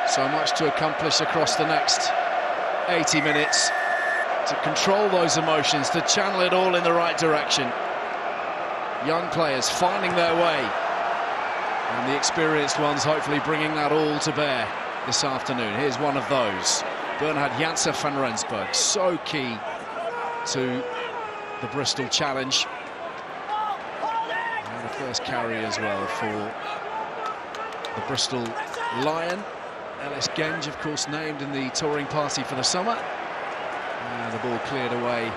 So much to accomplish across the next 80 minutes, to control those emotions, to channel it all in the right direction. Young players finding their way, and the experienced ones hopefully bringing that all to bear this afternoon. Here's one of those. Bernhard Janse van Rensburg, so key to the Bristol challenge. And the first carry as well for the Bristol Lion. Ellis Genge, of course, named in the touring party for the summer. And the ball cleared away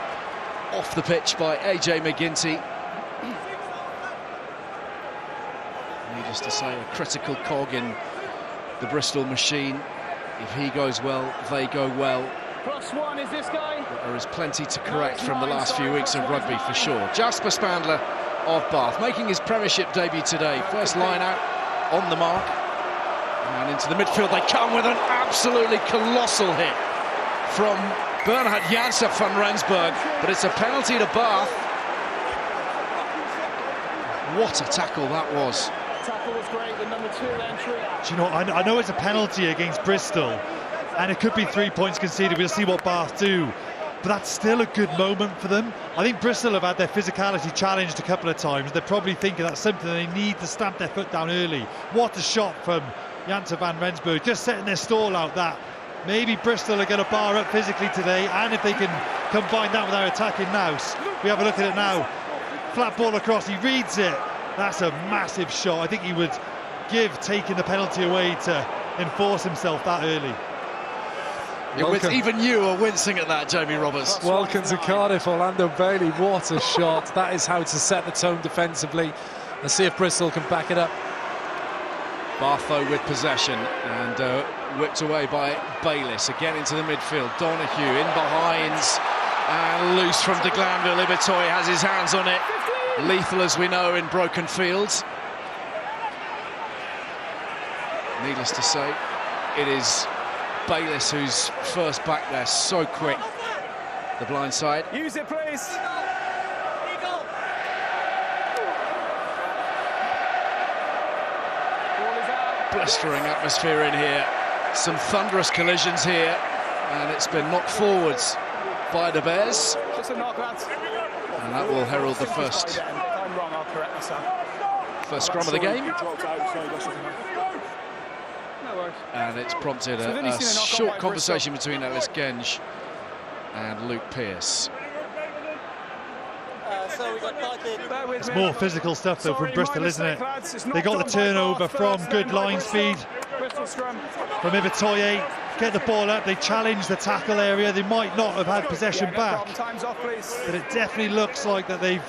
off the pitch by AJ McGinty. Needless to say, a critical cog in the Bristol machine. If he goes well, they go well. +1 is this guy. But there is plenty to correct from the last few weeks of rugby, for sure. Jasper Spandler of Bath, making his Premiership debut today. First line out on the mark. And into the midfield they come with an absolutely colossal hit from Bernhard Janse van Rensburg, but it's a penalty to Bath. What a tackle that was. Tackle was great, the number 2 entry. Do you know, I know it's a penalty against Bristol, and it could be 3 points conceded. We'll see what Bath do, but that's still a good moment for them. I think Bristol have had their physicality challenged a couple of times. They're probably thinking that's something they need to stamp their foot down early. What a shot from Janse van Rensburg, just setting their stall out that maybe Bristol are going to bar up physically today, and if they can combine that with our attacking nous. We have a look at it now. Flat ball across, he reads it. That's a massive shot. I think he would give taking the penalty away to enforce himself that early. Even you are wincing at that, Jamie Roberts. Welcome to Cardiff, Orlando Bailey. What a shot. That is how to set the tone defensively. Let's see if Bristol can back it up. Bath, though, with possession, and whipped away by Bayliss. Again into the midfield. Donahue in behind, and loose from de Glanville. Ibitoye has his hands on it. Lethal, as we know, in broken fields. Needless to say, it is Bayliss who's first back there, so quick. The blind side. Use it, please. Blistering atmosphere in here. Some thunderous collisions here, and it's been knocked forwards by the Bears. Just a knock, lads. And that will herald the first scrum of the game. And it's prompted a short conversation between Ellis Genge and Luke Pearce. It's more physical stuff though from Bristol, isn't it? They got the turnover from good line speed from Ibitoye. Get the ball up, they challenge the tackle area. They might not have had possession back, but it definitely looks like that they've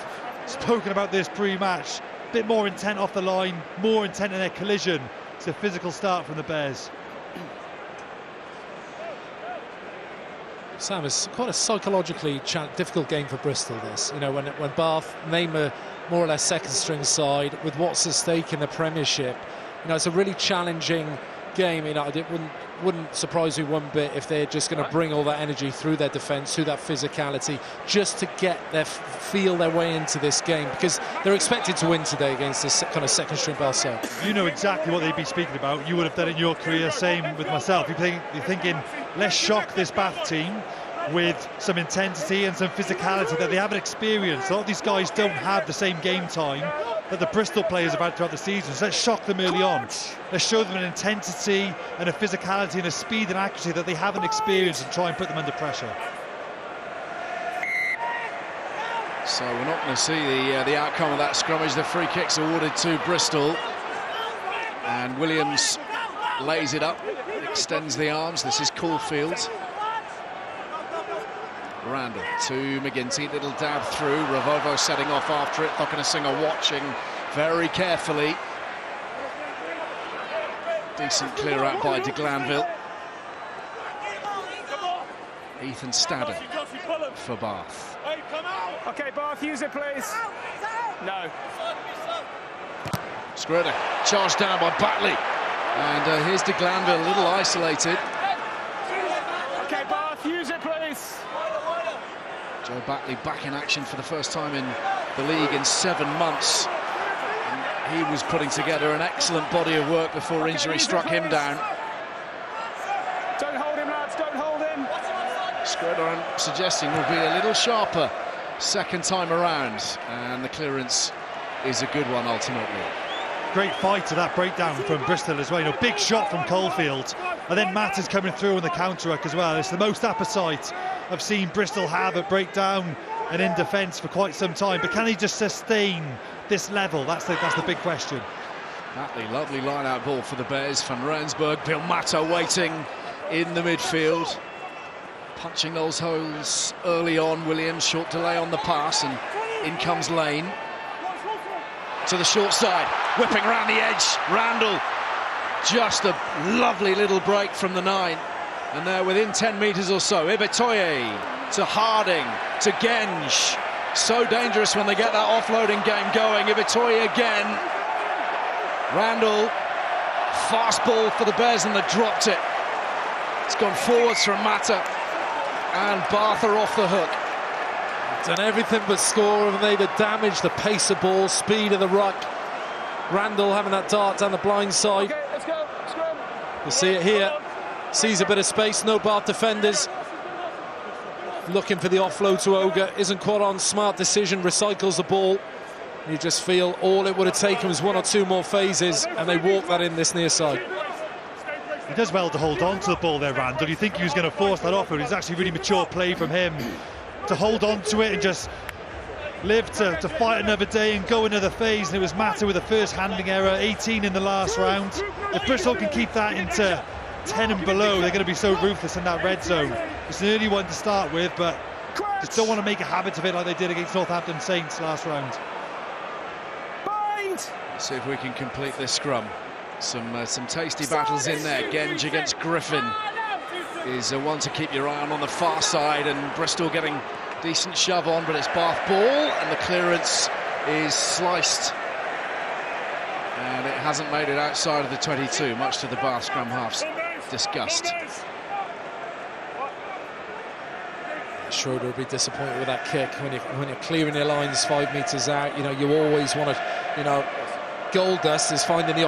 spoken about this pre-match. A bit more intent off the line, more intent in their collision. It's a physical start from the Bears. Sam, it's quite a psychologically difficult game for Bristol, this. You know, when Bath name a more or less second-string side with what's at stake in the Premiership, you know, it's a really challenging game. You know, it wouldn't surprise me one bit if they're just going to bring all that energy through their defence, through that physicality, just to get feel their way into this game, because they're expected to win today against this kind of second-string Bath side. You know exactly what they'd be speaking about. You would have done it in your career, same with myself. You're thinking, let's shock this Bath team with some intensity and some physicality that they haven't experienced. A lot of these guys don't have the same game time that the Bristol players have had throughout the season. So let's shock them early on. Let's show them an intensity and a physicality and a speed and accuracy that they haven't experienced, and try and put them under pressure. So we're not going to see the outcome of that scrummage. The free kick's awarded to Bristol, and Williams lays it up, extends the arms. This is Caulfield. Randall to McGinty, little dab through. Ravovo setting off after it. Thokanasinger watching very carefully. Decent clear out by de Glanville. Ethan Stadden for Bath. Okay, Bath, use it, please. No. Skirder charged down by Batley. And here's de Glanville, a little isolated. Okay, Bath, use it, please. Joe Batley back in action for the first time in the league in 7 months. And he was putting together an excellent body of work before injury struck him down. Don't hold him, lads, don't hold him. Schroeder, I'm suggesting, will be a little sharper second time around, and the clearance is a good one ultimately. Great fight to that breakdown from Bristol as well. You know, big shot from Caulfield, and then Matt is coming through on the counter-ruck as well. It's the most appetite I've seen Bristol have at breakdown and in defence for quite some time. But can he just sustain this level? That's the big question. Lovely line-out ball for the Bears. Van Rensburg, Bill Mata waiting in the midfield, punching those holes early on. Williams, short delay on the pass, and in comes Lane. To the short side, whipping around the edge, Randall. Just a lovely little break from the 9. And they're within 10 metres or so. Ibitoye to Harding, to Genge. So dangerous when they get that offloading game going. Ibitoye again. Randall, fast ball for the Bears, and they dropped it. It's gone forwards from Mata, and Bath are off the hook. Done everything but score, and they've damaged the pace of ball, speed of the ruck. Randall having that dart down the blind side. Okay, let's go. Scrum. You see it here. Sees a bit of space, no Bath defenders. Looking for the offload to Oga, isn't quite on, smart decision, recycles the ball. You just feel all it would have taken was 1 or 2 more phases, and they walk that in this near side. He does well to hold on to the ball there, Randall. You think he was going to force that off, but it's actually really mature play from him to hold on to it and just live to fight another day and go another phase. And it was Mata with the first handling error, 18 in the last round. If Bristol can keep that into 10 and below, they're going to be so ruthless in that red zone. It's an early one to start with, but just don't want to make a habit of it like they did against Northampton Saints last round. Let's see if we can complete this scrum. Some tasty battles in there. Genge against Griffin is one to keep your eye on the far side, and Bristol getting decent shove on, but it's Bath ball, and the clearance is sliced, and it hasn't made it outside of the 22, much to the Bath scrum half's disgust. Schroeder will be disappointed with that kick. When you're clearing your lines 5 metres out, you know, you always want to, you know, gold dust is finding the,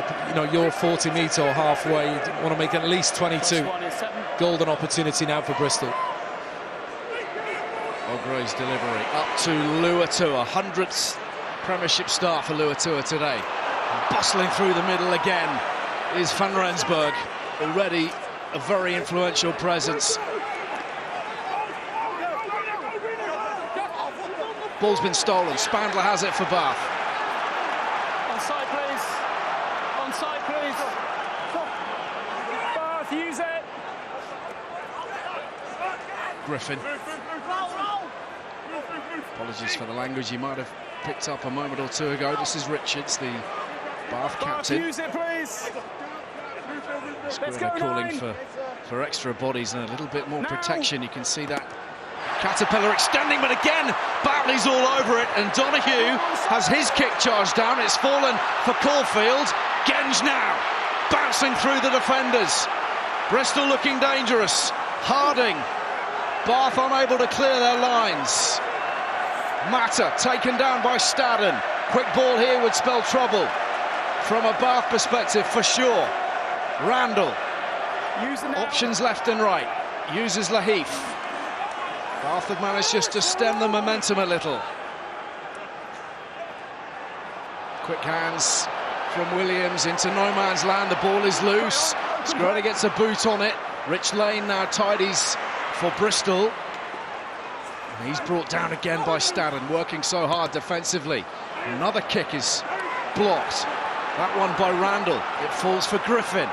your 40 metre or halfway. You want to make at least 22. Golden opportunity now for Bristol. Ogro's delivery up to Luatua, 100th Premiership start for Luatua today. Bustling through the middle again is Van Rensburg, already a very influential presence. Ball's been stolen. Spandler has it for Bath. Onside, please. Onside, please. Bath, use it. Griffin. Apologies for the language you might have picked up a moment or two ago. This is Richards, the Bath captain. Use it, please. Schroeder calling for extra bodies and a little bit more protection. You can see that Caterpillar extending, but again Batley's all over it, and Donahue has his kick charged down. It's fallen for Caulfield. Genge now bouncing through the defenders. Bristol looking dangerous. Harding, Bath unable to clear their lines. Mata taken down by Staden. Quick ball here would spell trouble from a Bath perspective for sure. Randall, options left and right, uses Lahif. Bath have managed just to stem the momentum a little. Quick hands from Williams into no man's land. The ball is loose. Schroeder gets a boot on it. Rich Lane now tidies for Bristol. And he's brought down again by Staden, working so hard defensively. Another kick is blocked. That one by Randall. It falls for Griffin.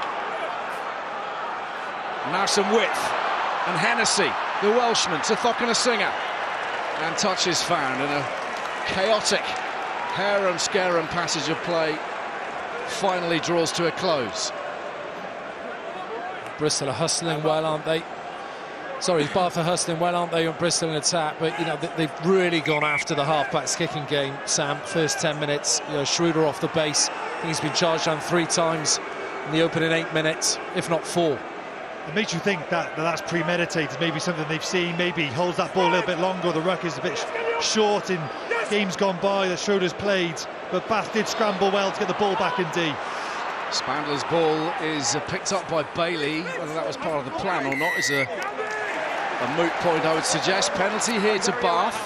Now some width. And Hennessy, the Welshman, to Thokinasinger. And touch is found in a chaotic harum-scarum passage of play. Finally draws to a close. Bristol are hustling well, aren't they? Sorry, Bath are hustling well, aren't they, on Bristol in attack? But, you know, they've really gone after the half-backs kicking game, Sam. First 10 minutes, you know, Schroeder off the base. I think he's been charged down 3 times in the opening 8 minutes, if not 4. It makes you think that's premeditated, maybe something they've seen, maybe he holds that ball a little bit longer. The ruck is a bit short in games gone by that Schroeder's played, but Bath did scramble well to get the ball back in D. Spandler's ball is picked up by Bailey. Whether that was part of the plan or not is a moot point, I would suggest. Penalty here to Bath.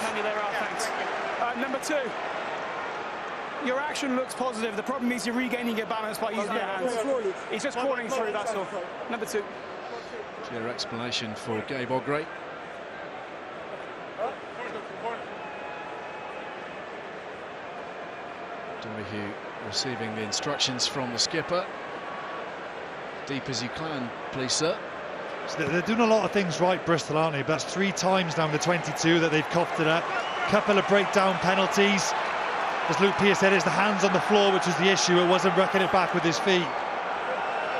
Number 2. Your action looks positive. The problem is you're regaining your balance by using your hands. He's just crawling through, that's all. Number 2. Clear explanation for Gabe Ogre. Donahue receiving the instructions from the skipper. Deep as you can, please, sir. So they're doing a lot of things right, Bristol, aren't they? But that's 3 times down the 22 that they've coughed it up. Couple of breakdown penalties. As Luke Pearce said, it's the hands on the floor which was the issue. It wasn't wrecking it back with his feet.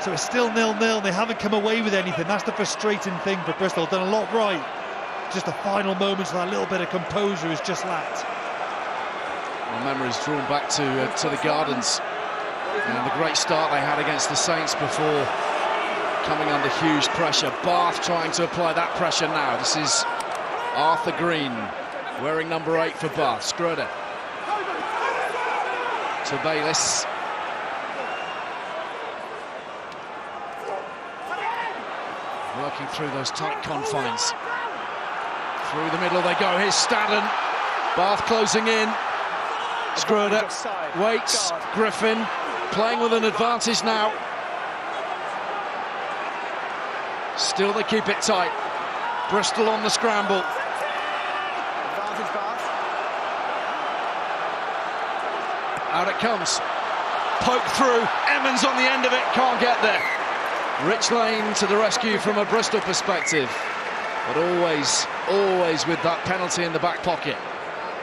So it's still 0-0. They haven't come away with anything. That's the frustrating thing for Bristol. Done a lot right. Just the final moments, that little bit of composure is just lacked. My memory's drawn back to the Gardens and the great start they had against the Saints before coming under huge pressure. Bath trying to apply that pressure now. This is Arthur Green wearing number 8 for Bath. Schroeder to Bayliss. Working through those tight confines. Through the middle they go. Here's Stadden. Bath closing in. Schroeder waits. Griffin playing with an advantage now. Still they keep it tight. Bristol on the scramble. Out it comes. Poke through. Emmons on the end of it. Can't get there. Rich Lane to the rescue from a Bristol perspective. But always with that penalty in the back pocket.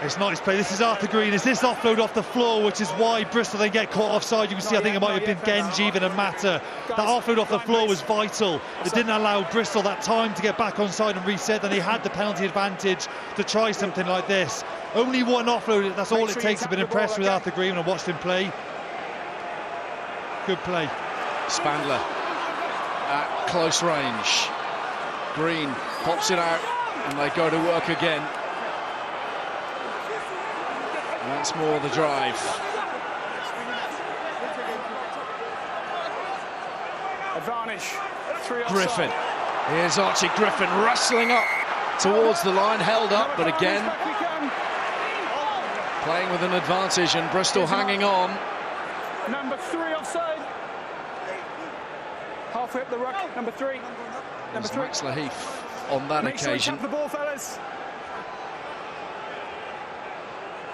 It's not his play. This is Arthur Green. Is this offload off the floor, which is why Bristol they get caught offside? You can see, I think it might have been Genji, even a Mata. That offload off the floor was vital. It didn't allow Bristol that time to get back on side and reset, and they had the penalty advantage to try something like this. Only one offload, that's all it takes. I've been impressed with Arthur Green and watched him play. Good play. Spandler at close range. Green pops it out, and they go to work again. Once more the drive. Advantage. 3 offside. Griffin. Here's Archie Griffin wrestling up towards the line, held up, but again playing with an advantage, and Bristol hanging on. Number 3 offside. Halfway up the ruck. Number 3. Number 3. Max Laheath on that Make occasion. Sure you tap the ball, fellas.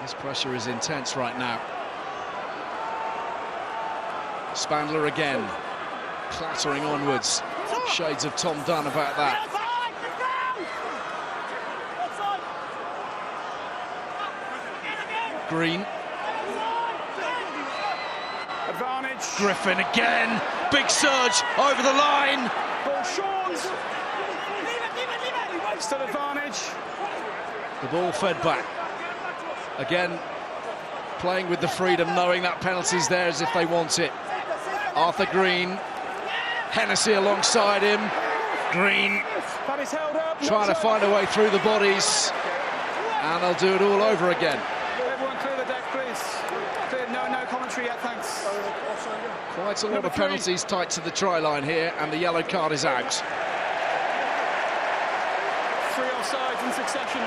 This pressure is intense right now. Spandler again, clattering onwards. Shades of Tom Dunn about that. Green. Advantage. Griffin again. Big surge over the line. Ball short. Still advantage. The ball fed back. Again, playing with the freedom, knowing that penalty's there as if they want it. Arthur Green, Hennessy alongside him. Green trying to find a way through the bodies, and they'll do it all over again. Everyone clear the deck, please. Clear. No commentary yet, thanks. Quite a lot of penalties tight to the try line here, and the yellow card is out. 3 offsides in succession.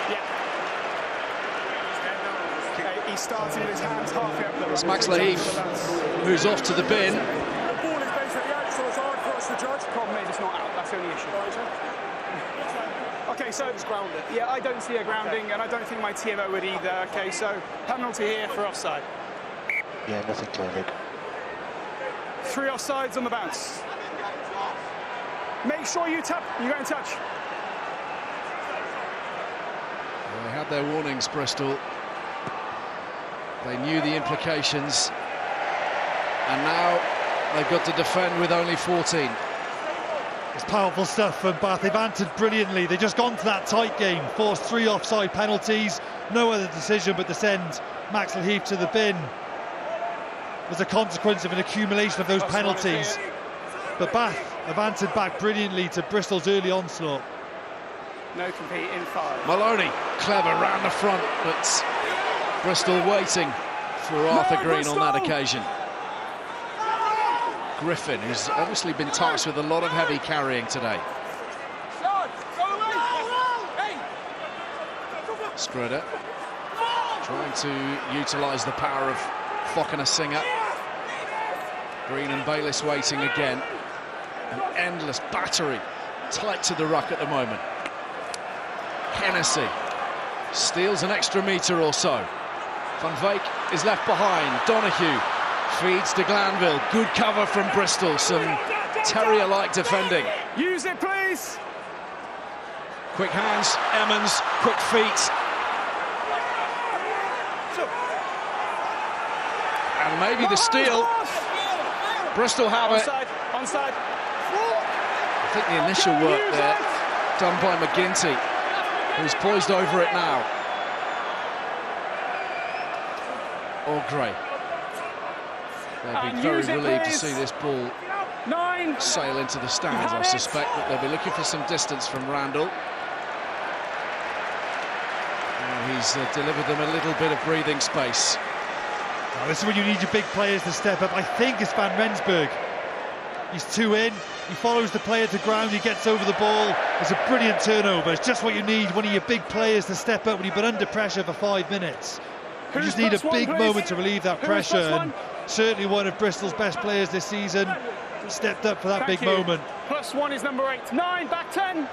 Yeah. He's starting with his hands halfway up the road. It's Max Laheath, who's off to the bin. The ball is basically out, so it's hard for us to judge. Problem is, it's not out. That's the only issue. Okay, so it's grounded. Yeah, I don't see a grounding, and I don't think my TMO would either. Okay, so penalty here for offside. Yeah, nothing clearly. 3 offsides on the bounce. Make sure you tap. You go and touch. Well, they had their warnings, Bristol. They knew the implications, and now they've got to defend with only 14. It's powerful stuff from Bath. They've answered brilliantly. They've just gone to that tight game, forced 3 offside penalties, no other decision but to send Max Laheath to the bin as a consequence of an accumulation of those penalties. But Bath have answered back brilliantly to Bristol's early onslaught. No compete in 5. Maloney, clever round the front, but Bristol waiting for Arthur Green on that occasion. Griffin, who's obviously been tasked with a lot of heavy carrying today. Scrudder trying to utilise the power of Singer. Green and Bayliss waiting again. An endless battery, tight to the ruck at the moment. Hennessy steals an extra metre or so. Van Veek is left behind. Donahue feeds to Glanville. Good cover from Bristol. Some terrier-like defending. Use it, please. Quick hands, Emmons, quick feet. And maybe the steal. Bristol have it. Onside. I think the initial work there done by McGinty, who's poised over it now. Or Gray. They'll be very relieved to see this ball sail into the stands. I suspect that they'll be looking for some distance from Randall. And he's delivered them a little bit of breathing space. Oh, this is when you need your big players to step up. I think it's Van Rensburg. He's two in, he follows the player to ground, he gets over the ball. It's a brilliant turnover. It's just what you need, one of your big players to step up when you've been under pressure for 5 minutes. You just need a big moment to relieve that pressure, and certainly one of Bristol's best players this season stepped up for that big moment. +1 is number 8. 9, back 10.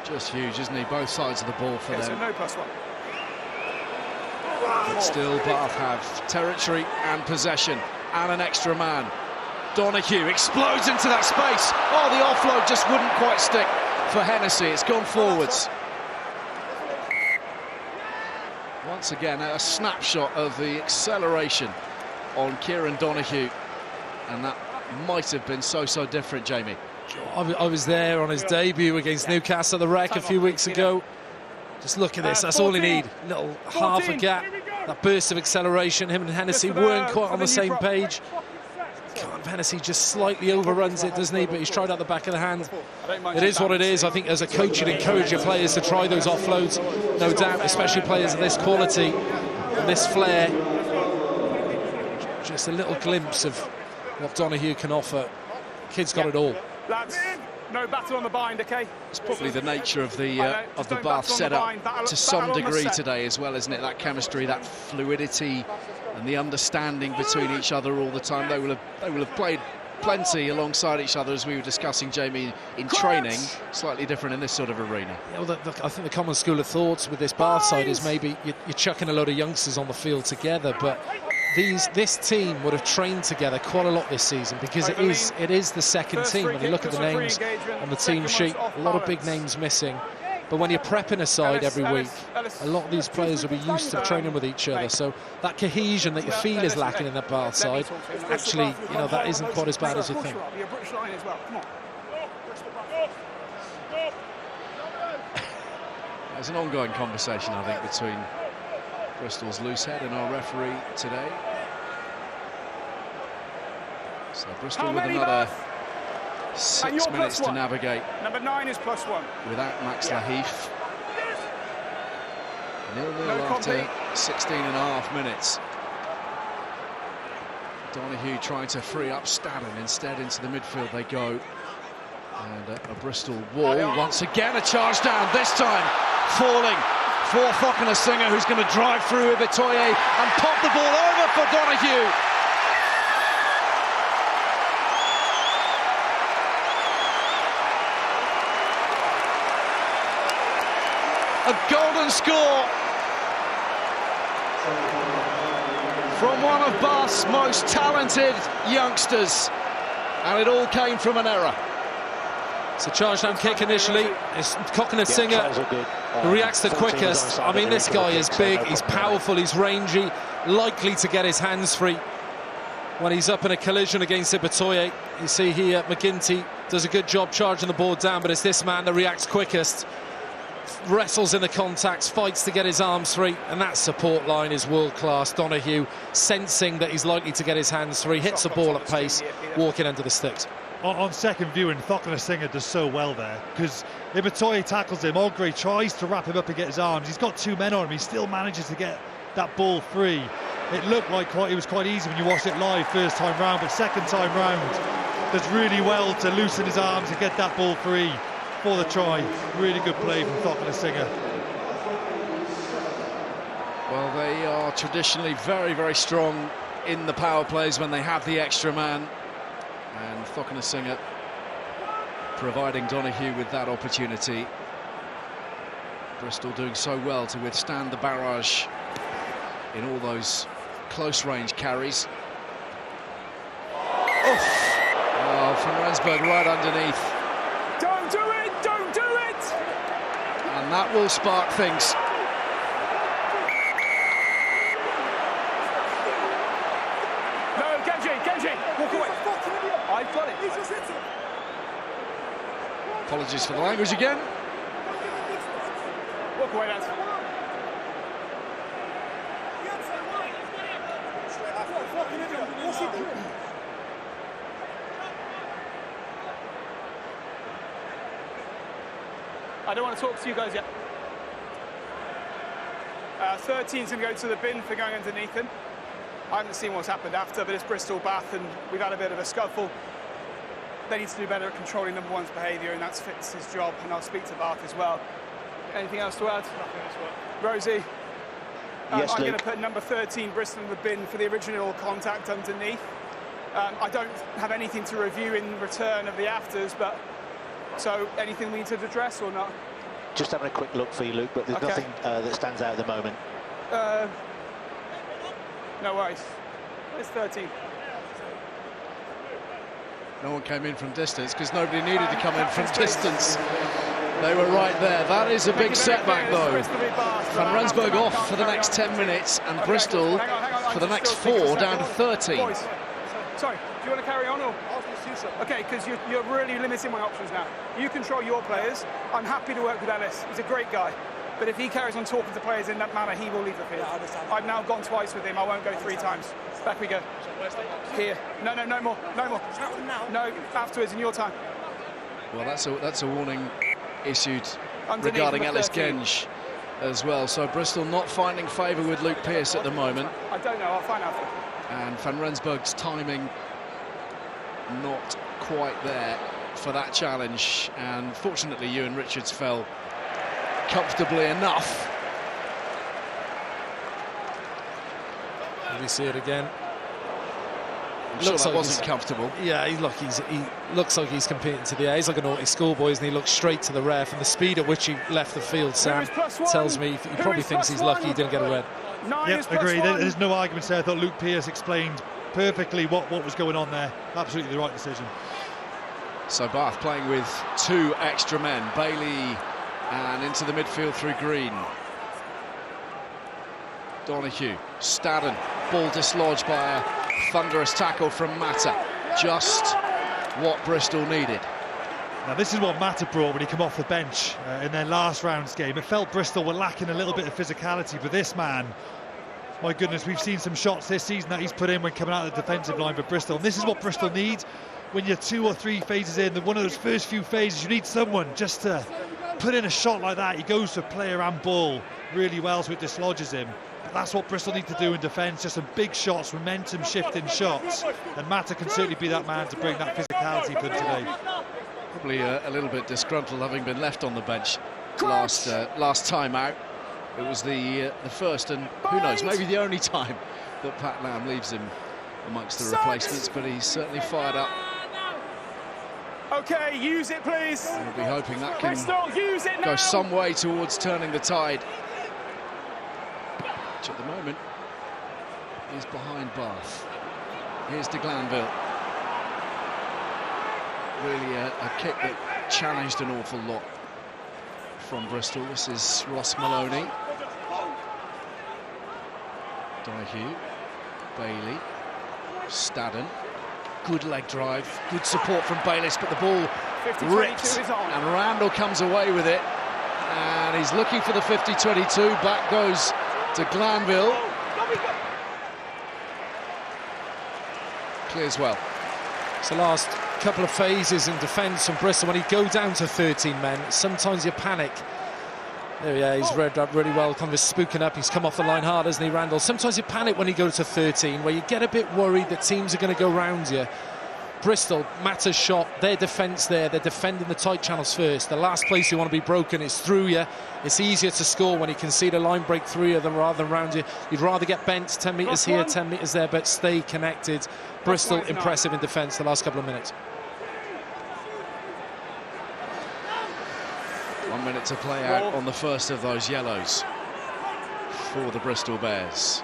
Just huge, isn't he? Both sides of the ball for them. So no +1. But still, Bath have territory and possession and an extra man. Donahue explodes into that space. Oh, the offload just wouldn't quite stick for Hennessy. It's gone forwards. Once again, a snapshot of the acceleration on Kieran Donahue. And that might have been so different, Jamie. I was there on his debut against Newcastle at the Rec a few weeks ago. Just look at this, that's all he need. Little half a gap, that burst of acceleration. Him and Hennessy weren't quite on the same page. God, Hennessy just slightly overruns it, doesn't he? But he's tried out the back of the hand. It is what it is. I think as a coach, you'd encourage your players to try those offloads, no doubt, especially players of this quality and this flair. Just a little glimpse of what Donahue can offer. Kid's got it all. Lads, no battle on the bind, okay? It's probably the nature of the Bath setup to some degree today as well, isn't it? That chemistry, that fluidity and the understanding between each other all the time. They will have played plenty alongside each other, as we were discussing, Jamie, in training. Slightly different in this sort of arena. You know, I think the common school of thoughts with this Bath side is maybe you're chucking a load of youngsters on the field together, but this team would have trained together quite a lot this season, because it is the second team. When you look at the names on the team sheet, a lot of big names missing. But when you're prepping a side every week, a lot of these players will be used to training with each other. So that cohesion that you feel is lacking in the Bath side, actually, you know, that isn't quite as bad as you think. There's an ongoing conversation, I think, between Bristol's loose head and our referee today. So Bristol with another 6 minutes to navigate. Number 9 is +1. Without Max Laheef. 0-0 after 16.5 minutes. Donahue trying to free up Stadden. Instead, into the midfield they go. And a Bristol wall. Once again, a charge down. This time, falling for Singer, who's going to drive through Ibitoye and pop the ball over for Donahue. A golden score from one of Bath's most talented youngsters, and it all came from an error. It's a charge down kick initially. It's Singer who reacts the quickest. I mean, this guy is big, he's powerful, he's rangy, likely to get his hands free when he's up in a collision against Ibitoye. You see here, McGinty does a good job charging the ball down, but it's this man that reacts quickest. Wrestles in the contacts, fights to get his arms free, and that support line is world-class. Donahue, sensing that he's likely to get his hands free, hits the ball at pace, walking under the sticks. On second viewing, Singer does so well there, because Ibitoye tackles him, Ogre tries to wrap him up and get his arms. He's got two men on him, he still manages to get that ball free. It looked like it was quite easy when you watched it live first time round, but second time round does really well to loosen his arms and get that ball free for the try. Really good play from Thockenasinger. Well, they are traditionally very, very strong in the power plays when they have the extra man, and Thockenasinger providing Donahue with that opportunity. Bristol doing so well to withstand the barrage in all those close range carries. Oh, from Rensburg right underneath. Don't do it! Don't do it! And that will spark things. No, Genji, walk away. I've got it. Apologies for the language again. Walk away, lads. I don't want to talk to you guys yet. 13's going to go to the bin for going underneath him. I haven't seen what's happened after, but it's Bristol Bath and we've had a bit of a scuffle. They need to do better at controlling number one's behaviour, and that's Fitz's job, and I'll speak to Bath as well. Anything else to add? Nothing else to add. Rosie? Yes, I'm Luke. going to put number 13 Bristol in the bin for the original contact underneath. I don't have anything to review in return of the afters, but so anything we need to address or not? Just having a quick look for you, Luke, but there's Okay. nothing that stands out at the moment. No worries. It's 13. No one came in from distance because nobody needed to come in from distance. They were right there. That is a big setback, though. Van Rensburg off for the next 10 minutes, and Bristol for the next 4 down to 13. Boys, sorry, do you want to carry on or? Okay, because you're really limiting my options now. You control your players. I'm happy to work with Ellis. He's a great guy. But if he carries on talking to players in that manner, he will leave the field. I've now gone twice with him. I won't go 3 times. Back we go. Here. No more. No, afterwards in your time. Well, that's a warning issued Underneath regarding number Ellis 13. Genge as well. So Bristol not finding favour with Luke Pearce at the moment. I don't know. I'll find out. And Van Rensburg's timing not quite there for that challenge. And fortunately, Ewan Richards fell comfortably enough. Let me see it again. I'm sure that like wasn't comfortable. Yeah, he looks like he's competing to the air. He's like a naughty schoolboy, and he looks straight to the ref. And the speed at which he left the field, Sam, tells me he probably thinks he's lucky he didn't get a red. Yep, agree. There's no arguments there. I thought Luke Pearce explained perfectly what was going on there. Absolutely the right decision. So Bath playing with 2 extra men, Bailey and into the midfield through Green. Donahue, Stadden, ball dislodged by a thunderous tackle from Mata. Just what Bristol needed. Now this is what Mata brought when he came off the bench in their last round's game. It felt Bristol were lacking a little bit of physicality, but this man, my goodness, we've seen some shots this season that he's put in when coming out of the defensive line for Bristol. And this is what Bristol need when you're 2 or 3 phases in. One of those first few phases, you need someone just to put in a shot like that. He goes for player and ball really well, so it dislodges him. But that's what Bristol need to do in defence, just some big shots, momentum shifting shots. And Mata can certainly be that man to bring that physicality for them today. Probably a little bit disgruntled having been left on the bench last time out. It was the first and who knows, maybe the only time that Pat Lamb leaves him amongst the replacements, but he's certainly fired up. Okay, use it, please. We'll be hoping that can Bristol, use it now. go some way towards turning the tide, which at the moment is behind Bath. Here's de Glanville. Really a kick that challenged an awful lot from Bristol. This is Ross Maloney. Donahue, Bailey, Stadden. Good leg drive, good support from Bayliss, but the ball ripped, and Randall comes away with it. And he's looking for the 50-22. Back goes to Glanville. Clears well. It's the last couple of phases in defence from Bristol. When you go down to 13 men, sometimes you panic Yeah, he's read up really well, kind of spooking up. He's come off the line hard, hasn't he, Randall? Sometimes you panic when you go to 13, where you get a bit worried that teams are going to go round you. Bristol, Mata's shot, their defence there, they're defending the tight channels first. The last place you want to be broken is through you. It's easier to score when you can see the line break through you rather than round you. You'd rather get bent 10 metres here, 10 metres there, but stay connected. Bristol impressive in defence the last couple of minutes. 1 minute to play out on the first of those yellows for the Bristol Bears.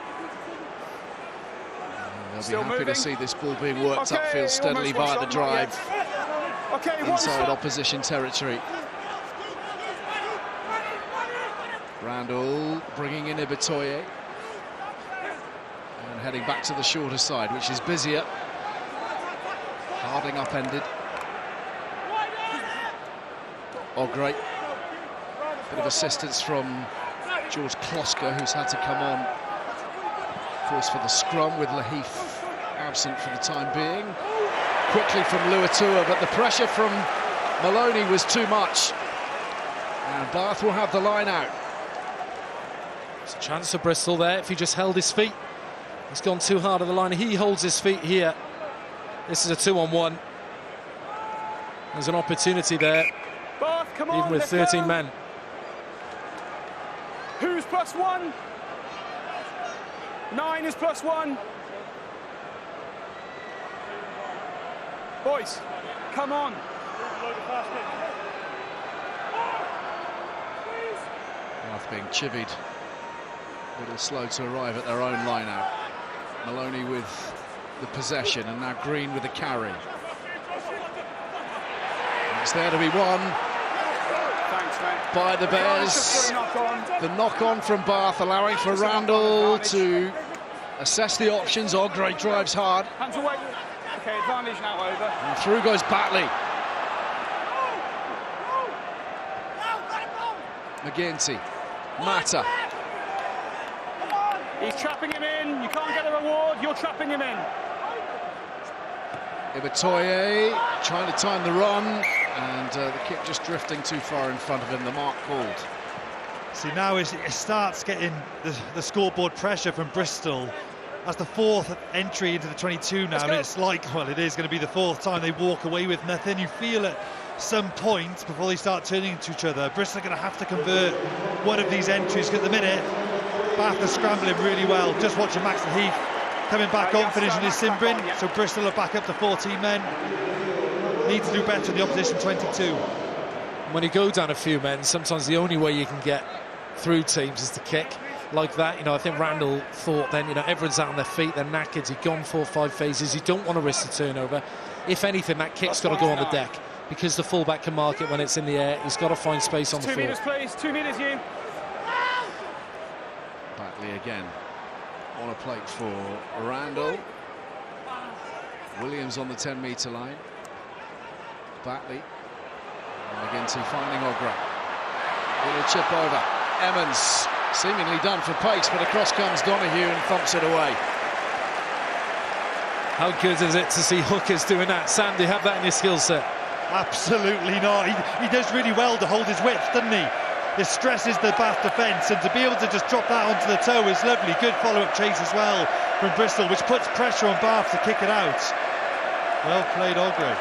They'll be happy to see this ball being worked upfield steadily via the drive inside opposition territory. Randall bringing in Ibitoye and heading back to the shorter side, which is busier. Harding upended. Great. Bit of assistance from George Kloska, who's had to come on, of course, for the scrum, with Lahif absent for the time being. Quickly from Luatua, but the pressure from Maloney was too much. And Bath will have the line out. There's a chance for Bristol there if he just held his feet. He's gone too hard at the line. He holds his feet here. This is a 2-on-1. There's an opportunity there, Bath, come on, even with 13 men. Who's +1? 9 is +1. Boys, come on. Bath being chivied. A little slow to arrive at their own line out. Maloney with the possession, and now Green with the carry. And it's there to be won by the Bears. The knock-on from Bath, allowing for Randall to assess the options. Ogre drives hard. Hands away. Okay, advantage now over. And through goes Batley. McGinty. Mata. He's trapping him in. You can't get the reward. You're trapping him in. Ibitoye trying to time the run, and the kick just drifting too far in front of him. The mark called. See, now it starts getting the scoreboard pressure from Bristol. That's the fourth entry into the 22 now, and it's like, well, it is going to be the fourth time they walk away with nothing. You feel at some point, before they start turning to each other, Bristol are going to have to convert one of these entries, because at the minute, Bath are scrambling really well. Just watching Max Lahif coming back on, finishing his Simbrin, so Bristol are back up to 14 men. Need to do better in the opposition 22. When you go down a few men, sometimes the only way you can get through teams is to kick like that. You know, I think Randall thought then, you know, everyone's out on their feet, they're knackered, he'd gone 4 or 5 phases, you don't want to risk the turnover. If anything, that kick's got to go on the deck, because the fullback can mark it when it's in the air. He's got to find space on the floor. 2 metres, please. 2 metres, you. Batley again on a plate for Randall. Williams on the 10-metre line. Batley. And McGinty finding Ogre. Little chip over. Emmons seemingly done for pace, but across comes Donahue and thumps it away. How good is it to see hookers doing that? Sam, do you have that in your skill set? Absolutely not. He does really well to hold his width, doesn't he? It stresses the Bath defence, and to be able to just drop that onto the toe is lovely. Good follow-up chase as well from Bristol, which puts pressure on Bath to kick it out. Well played, Ogre.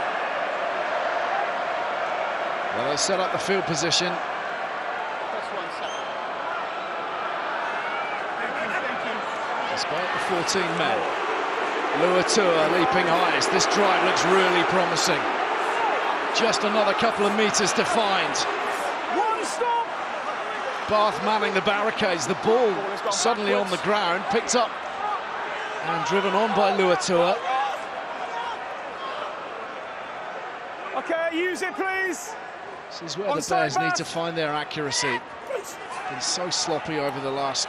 Well, they set up the field position. Despite the 14 men, Luatua leaping highest. This drive looks really promising. Just another couple of metres to find. One stop. Bath manning the barricades. The ball suddenly on the ground, picked up and driven on by Luatua. Okay, use it, please. This is where the Bears need to find their accuracy. Been so sloppy over the last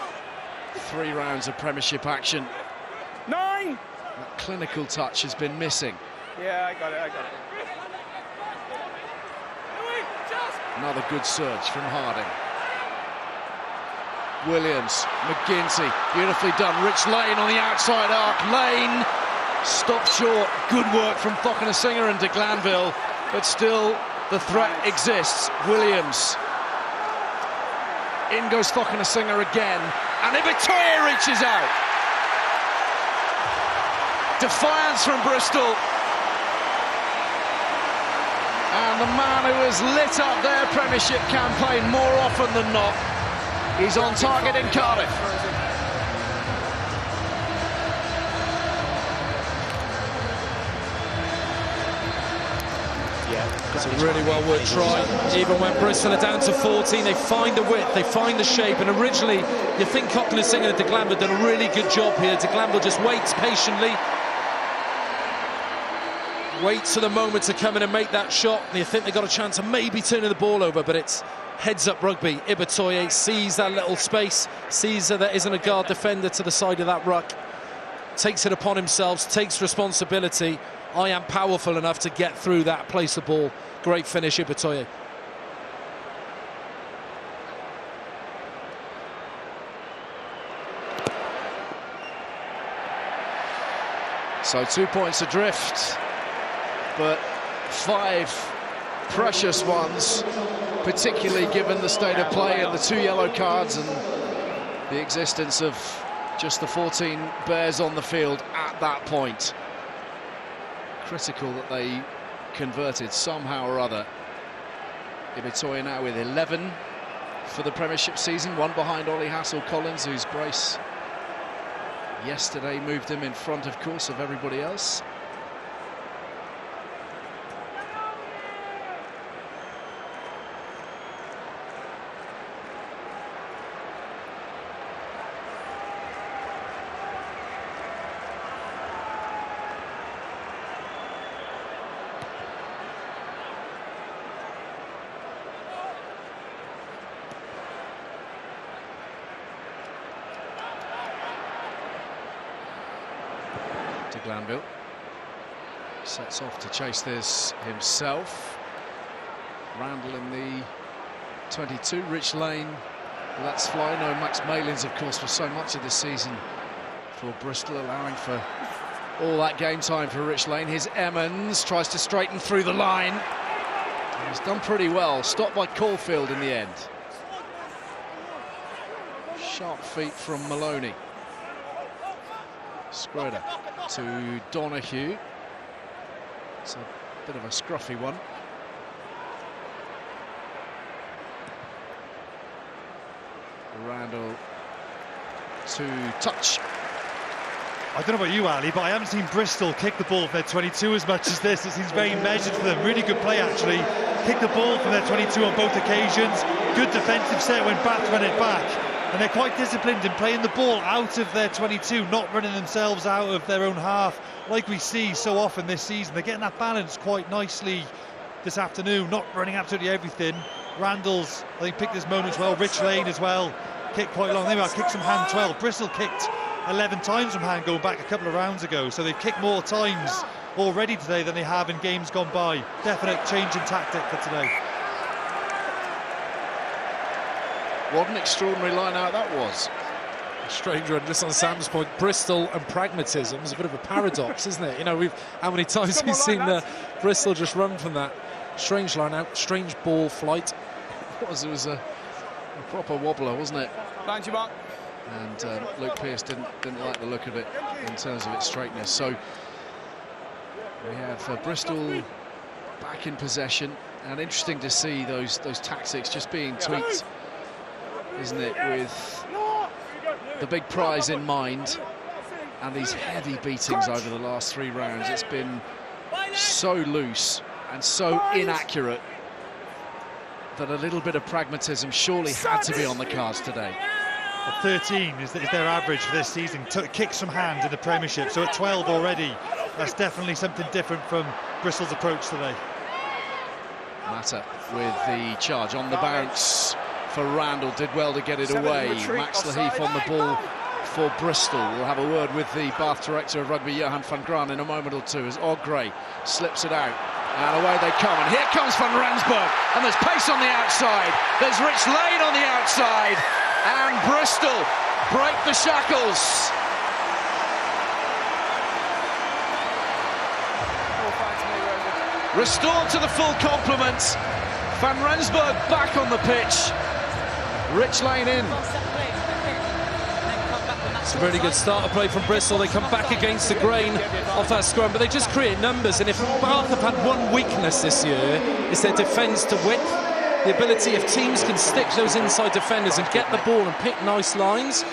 3 rounds of Premiership action. 9. That clinical touch has been missing. Yeah, I got it. Another good surge from Harding. Williams, McGinty, beautifully done. Rich Lane on the outside arc. Lane stopped short. Good work from Singer and de Glanville, but still the threat exists. Williams In goes Singer again, and Ibitoye reaches out. Defiance from Bristol. And the man who has lit up their Premiership campaign more often than not, he's on target in Cardiff. It's a really well worked try. Even when Bristol are down to 14, they find the width, they find the shape, and originally you think Singer and de Glambo done a really good job here. De Glambo just waits patiently, waits for the moment to come in and make that shot, and you think they got a chance of maybe turning the ball over, but it's heads-up rugby. Ibitoye sees that little space, sees that there isn't a guard defender to the side of that ruck, takes it upon himself, takes responsibility. I am powerful enough to get through that, place the ball. Great finish, Ibitoye. So 2 points adrift, but 5 precious ones, particularly given the state of play and the 2 yellow cards and the existence of just the 14 Bears on the field at that point. Critical that they converted somehow or other. Ibitoye now with 11 for the Premiership season, 1 behind Ollie Hassel-Collins, whose brace yesterday moved him in front, of course, of everybody else. Glanville sets off to chase this himself. Randall in the 22, Rich Lane lets fly. No Max Malins, of course, for so much of this season for Bristol, allowing for all that game time for Rich Lane. Here's Emmons, tries to straighten through the line. He's done pretty well, stopped by Caulfield in the end. Sharp feet from Maloney. Schroeder to Donahue. It's a bit of a scruffy one. Randall to touch. I don't know about you, Ali, but I haven't seen Bristol kick the ball from their 22 as much as this. It seems very measured for them. Really good play, actually. Kicked the ball from their 22 on both occasions. Good defensive set when Bath run it back. And they're quite disciplined in playing the ball out of their 22, not running themselves out of their own half, like we see so often this season. They're getting that balance quite nicely this afternoon, not running absolutely everything. Randall's, I think, picked his moments well. Rich Lane as well, kicked quite long. They kicked from hand 12. Bristol kicked 11 times from hand going back a couple of rounds ago, so they've kicked more times already today than they have in games gone by. Definite change in tactic for today. What an extraordinary line out that was. Strange run, just on Sam's point, Bristol and pragmatism is a bit of a paradox, isn't it? You know, how many times we've seen Bristol just run from that. Strange line out, strange ball flight. It was a proper wobbler, wasn't it? Thank you, Mark. And Luke Pearce didn't like the look of it in terms of its straightness. So we have Bristol back in possession, and interesting to see those tactics just being tweaked, isn't it, with the big prize in mind and these heavy beatings over the last 3 rounds. It's been so loose and so inaccurate that a little bit of pragmatism surely had to be on the cards today. 13 is their average for this season. Kicks from hand in the Premiership, so at 12 already. That's definitely something different from Bristol's approach today. Mata with the charge on the bounce for Randall, did well to get it away. Max Laheath on the ball for Bristol. We'll have a word with the Bath director of rugby, Johan van Graan, in a moment or two as Ogre slips it out. And away they come, and here comes Van Rensburg, and there's pace on the outside, there's Rich Lane on the outside, and Bristol break the shackles. Restored to the full complement. Van Rensburg back on the pitch. Rich Lane in. It's a really good start of play from Bristol. They come back against the grain off that scrum, but they just create numbers. And if Bath have had one weakness this year, it's their defence to width. The ability, if teams can stick those inside defenders and get the ball and pick nice lines,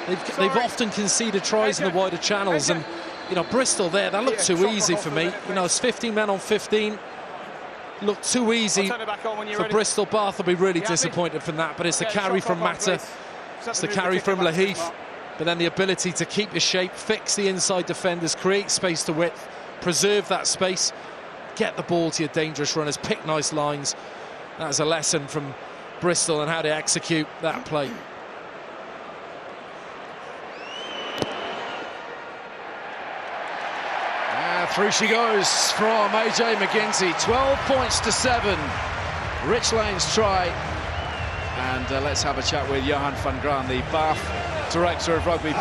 they've often conceded tries in the wider channels. And, you know, Bristol there, that looked too easy for me. You know, it's 15 men on 15. Looked too easy for Bristol. Bath will be really disappointed from that, but it's the carry from Mata, it's the carry from Laheath, but then the ability to keep your shape, fix the inside defenders, create space to width, preserve that space, get the ball to your dangerous runners, pick nice lines. That's a lesson from Bristol and how to execute that play. Through she goes from AJ McGinty, 12 points to 7. Rich Lane's try. And let's have a chat with Johan van Graan, the Bath Director of Rugby.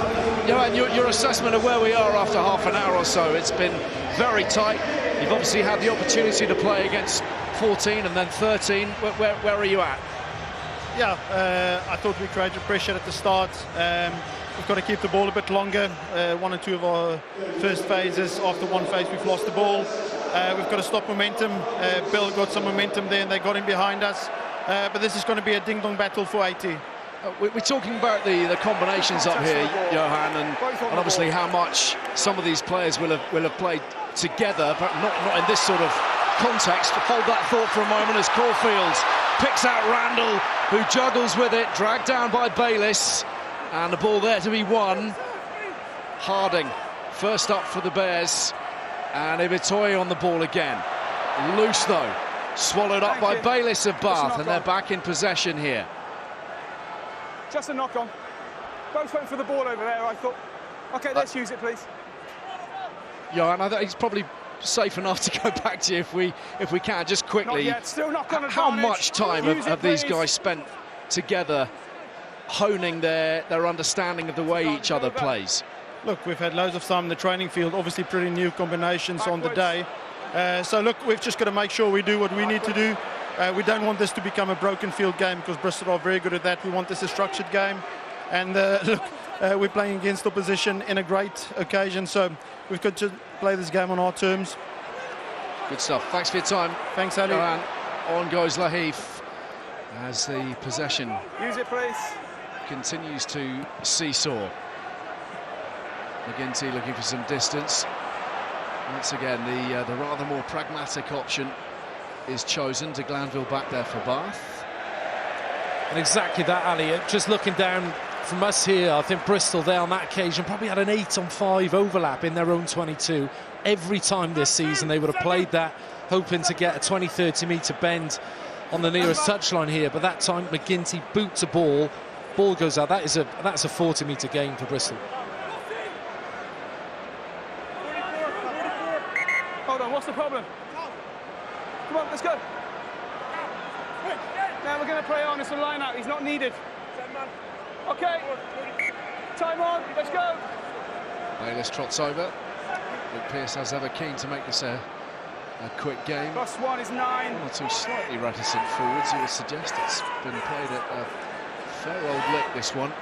Johan, your assessment of where we are after half an hour or so. It's been very tight. You've obviously had the opportunity to play against 14 and then 13. Where are you at? Yeah, I thought we created pressure at the start. We've got to keep the ball a bit longer. One or two of our first phases, after one phase we've lost the ball. We've got to stop momentum. Bill got some momentum there and they got him behind us. But this is going to be a ding-dong battle for 80. We're talking about the combinations up here, Johan, and obviously how much some of these players will have played together, but not in this sort of context. Hold that thought for a moment as Caulfield picks out Randall, who juggles with it, dragged down by Bayliss. And the ball there to be won. Harding first up for the Bears, and Ibitoye on the ball again. Loose though, swallowed up by Bayliss of Bath, and they're back in possession here. Just a knock on. Both went for the ball over there, I thought. Okay, let's use it, please. Yeah, and I think it's probably safe enough to go back to you if we can, just quickly. Not yet. Still knock on how advantage. much time have these guys spent together honing their understanding of the way each other plays? Look, we've had loads of time in the training field, obviously pretty new combinations on the day. So look, we've just got to make sure we do what we need to do. We don't want this to become a broken field game, because Bristol are very good at that. We want this a structured game. And look, we're playing against opposition in a great occasion, so we've got to play this game on our terms. Good stuff. Thanks for your time. Thanks, Ali. On goes Laheath as the possession Use it, please. continues to seesaw. McGinty looking for some distance. Once again, the rather more pragmatic option is chosen. De Glanville back there for Bath. And exactly that, Ali. Just looking down from us here, I think Bristol there on that occasion probably had an 8-on-5 overlap in their own 22. Every time this season they would have played that, hoping to get a 20-30 metre bend on the nearest touchline here. But that time McGinty boots a ball goes out. That's a 40-metre gain for Bristol. Hold on, what's the problem? Come on, let's go. Now we're going to play on. It's a line out. He's not needed. Okay. Time on. Let's go. Bayliss trots over. Luke Pearce, as ever, keen to make this a quick game. +1 is 9. One or two slightly reticent forwards, you would suggest. It's been played at a fair old lick, this one.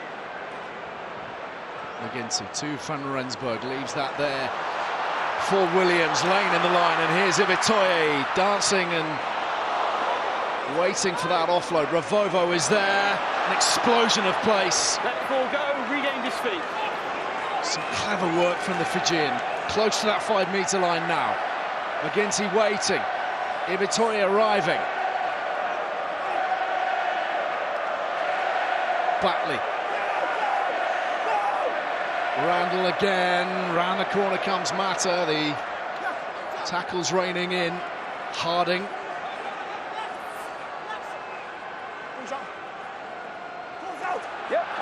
McGinty to Van Rensburg, leaves that there for Williams. Lane in the line, and here's Ibitoye dancing and waiting for that offload. Ravovo is there, an explosion of pace. Let the ball go, regained his feet. Some clever work from the Fijian, close to that 5-metre line now. McGinty waiting, Ibitoye arriving. Batley. Randall again, round the corner comes Mata, the tackles raining in. Harding.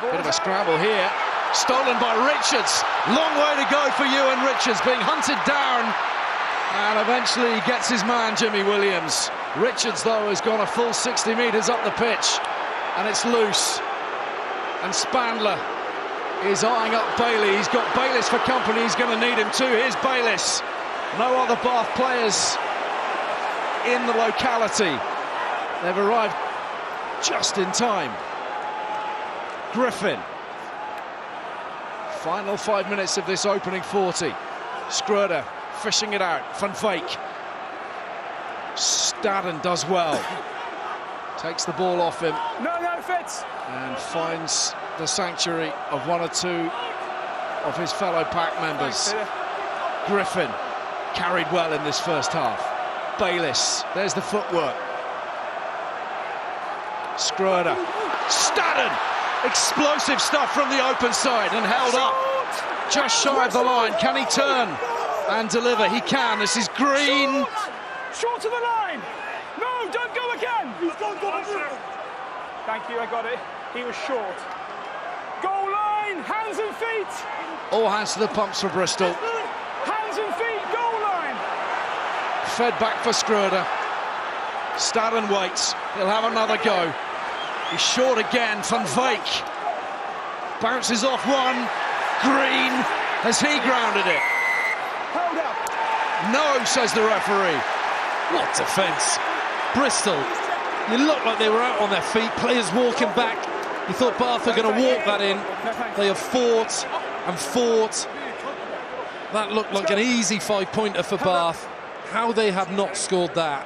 Bit of a scramble here, stolen by Richards. Long way to go for Ewan Richards, being hunted down, and eventually gets his man, Jimmy Williams. Richards, though, has gone a full 60 metres up the pitch, and it's loose. And Spandler is eyeing up Bailey. He's got Bayliss for company. He's going to need him too. Here's Bayliss. No other Bath players in the locality. They've arrived just in time. Griffin. Final 5 minutes of this opening 40. Schröder fishing it out. Van Veek. Staden does well. Takes the ball off him. No, Fitz. And finds the sanctuary of one or two of his fellow pack members. Griffin carried well in this first half. Bayliss, there's the footwork. Schröder. Staden! Explosive stuff from the open side and held up just shy of the line. Can he turn and deliver? He can. This is Green. Short to the line. No, don't go again. Thank you, I got it. He was short. Goal line, hands and feet. All hands to the pumps for Bristol. Hands and feet, goal line. Fed back for Schröder. Staden waits. He'll have another go. He's short again. Van Veek bounces off one. Green, has he grounded it? Held up. No, says the referee. What defence. Bristol, you look like they were out on their feet, players walking back. You thought Bath were going to walk that in. They have fought and fought. That looked like an easy 5-pointer for Bath. How they have not scored that.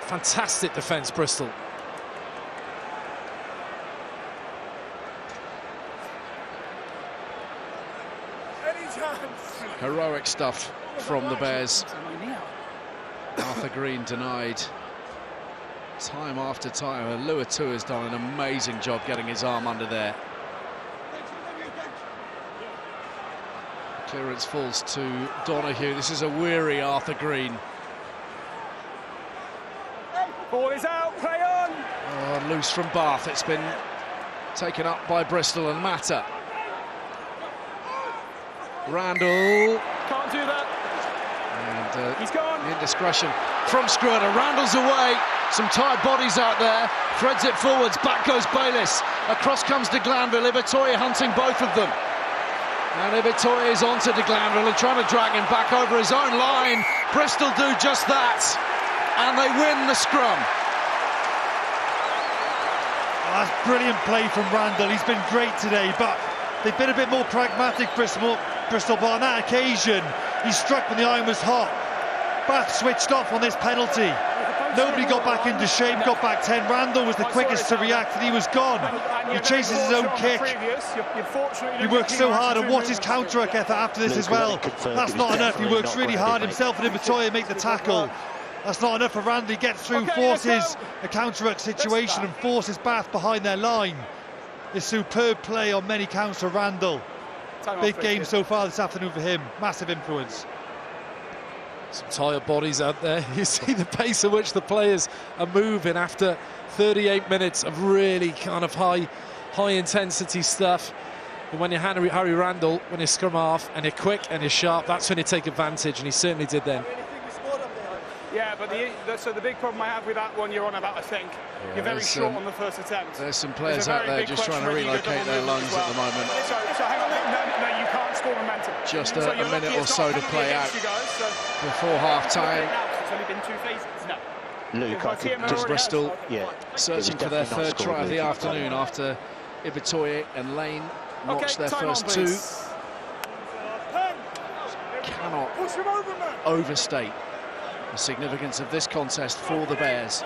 Fantastic defence, Bristol. Heroic stuff from the Bears. Arthur Green denied time after time. Luatu has done an amazing job getting his arm under there. Clearance falls to Donahue. This is a weary Arthur Green. Ball is out, play on. Oh, loose from Bath. It's been taken up by Bristol and Mata. Randall. Can't do that. And he's gone. Indiscretion from Schröder. Randall's away. Some tired bodies out there. Threads it forwards. Back goes Bayliss. Across comes de Glanville. Ibitoye hunting both of them. And Ibitoye is onto de Glanville and trying to drag him back over his own line. Bristol do just that. And they win the scrum. Oh, that's brilliant play from Randall. He's been great today, but they've been a bit more pragmatic, Bristol, but on that occasion, he struck when the iron was hot. Bath switched off on this penalty. Nobody got back into shape, got back 10. Randall was the quickest to react, and he was gone. He chases his own kick. He works so hard, and what's his counter-attack effort after this as well? That's not enough. He works really hard himself, and Ibitoye make the tackle. That's not enough for Randall. He gets through, forces a counter-attack situation, and forces Bath behind their line. It's superb play on many counts for Randall. Big game so far this afternoon for him. Massive influence. Some tired bodies out there. You see the pace at which the players are moving after 38 minutes of really kind of high intensity stuff. And when you're Harry Randall, when you scrum half and you're quick and you're sharp, that's when you take advantage, and he certainly did then. Yeah, but so the big problem I have with that one you're on about, I think, you're very short on the first attempt. There's some players out there just trying to relocate their lungs at the moment. So hang on, no, you can't score momentum. Just a minute or so to play out before half-time. It's only been 2 phases. No. Luke, I think Just Bristol searching for their definitely third try of the afternoon after Ibitoye and Lane notched their first two. Cannot overstate the significance of this contest for the Bears.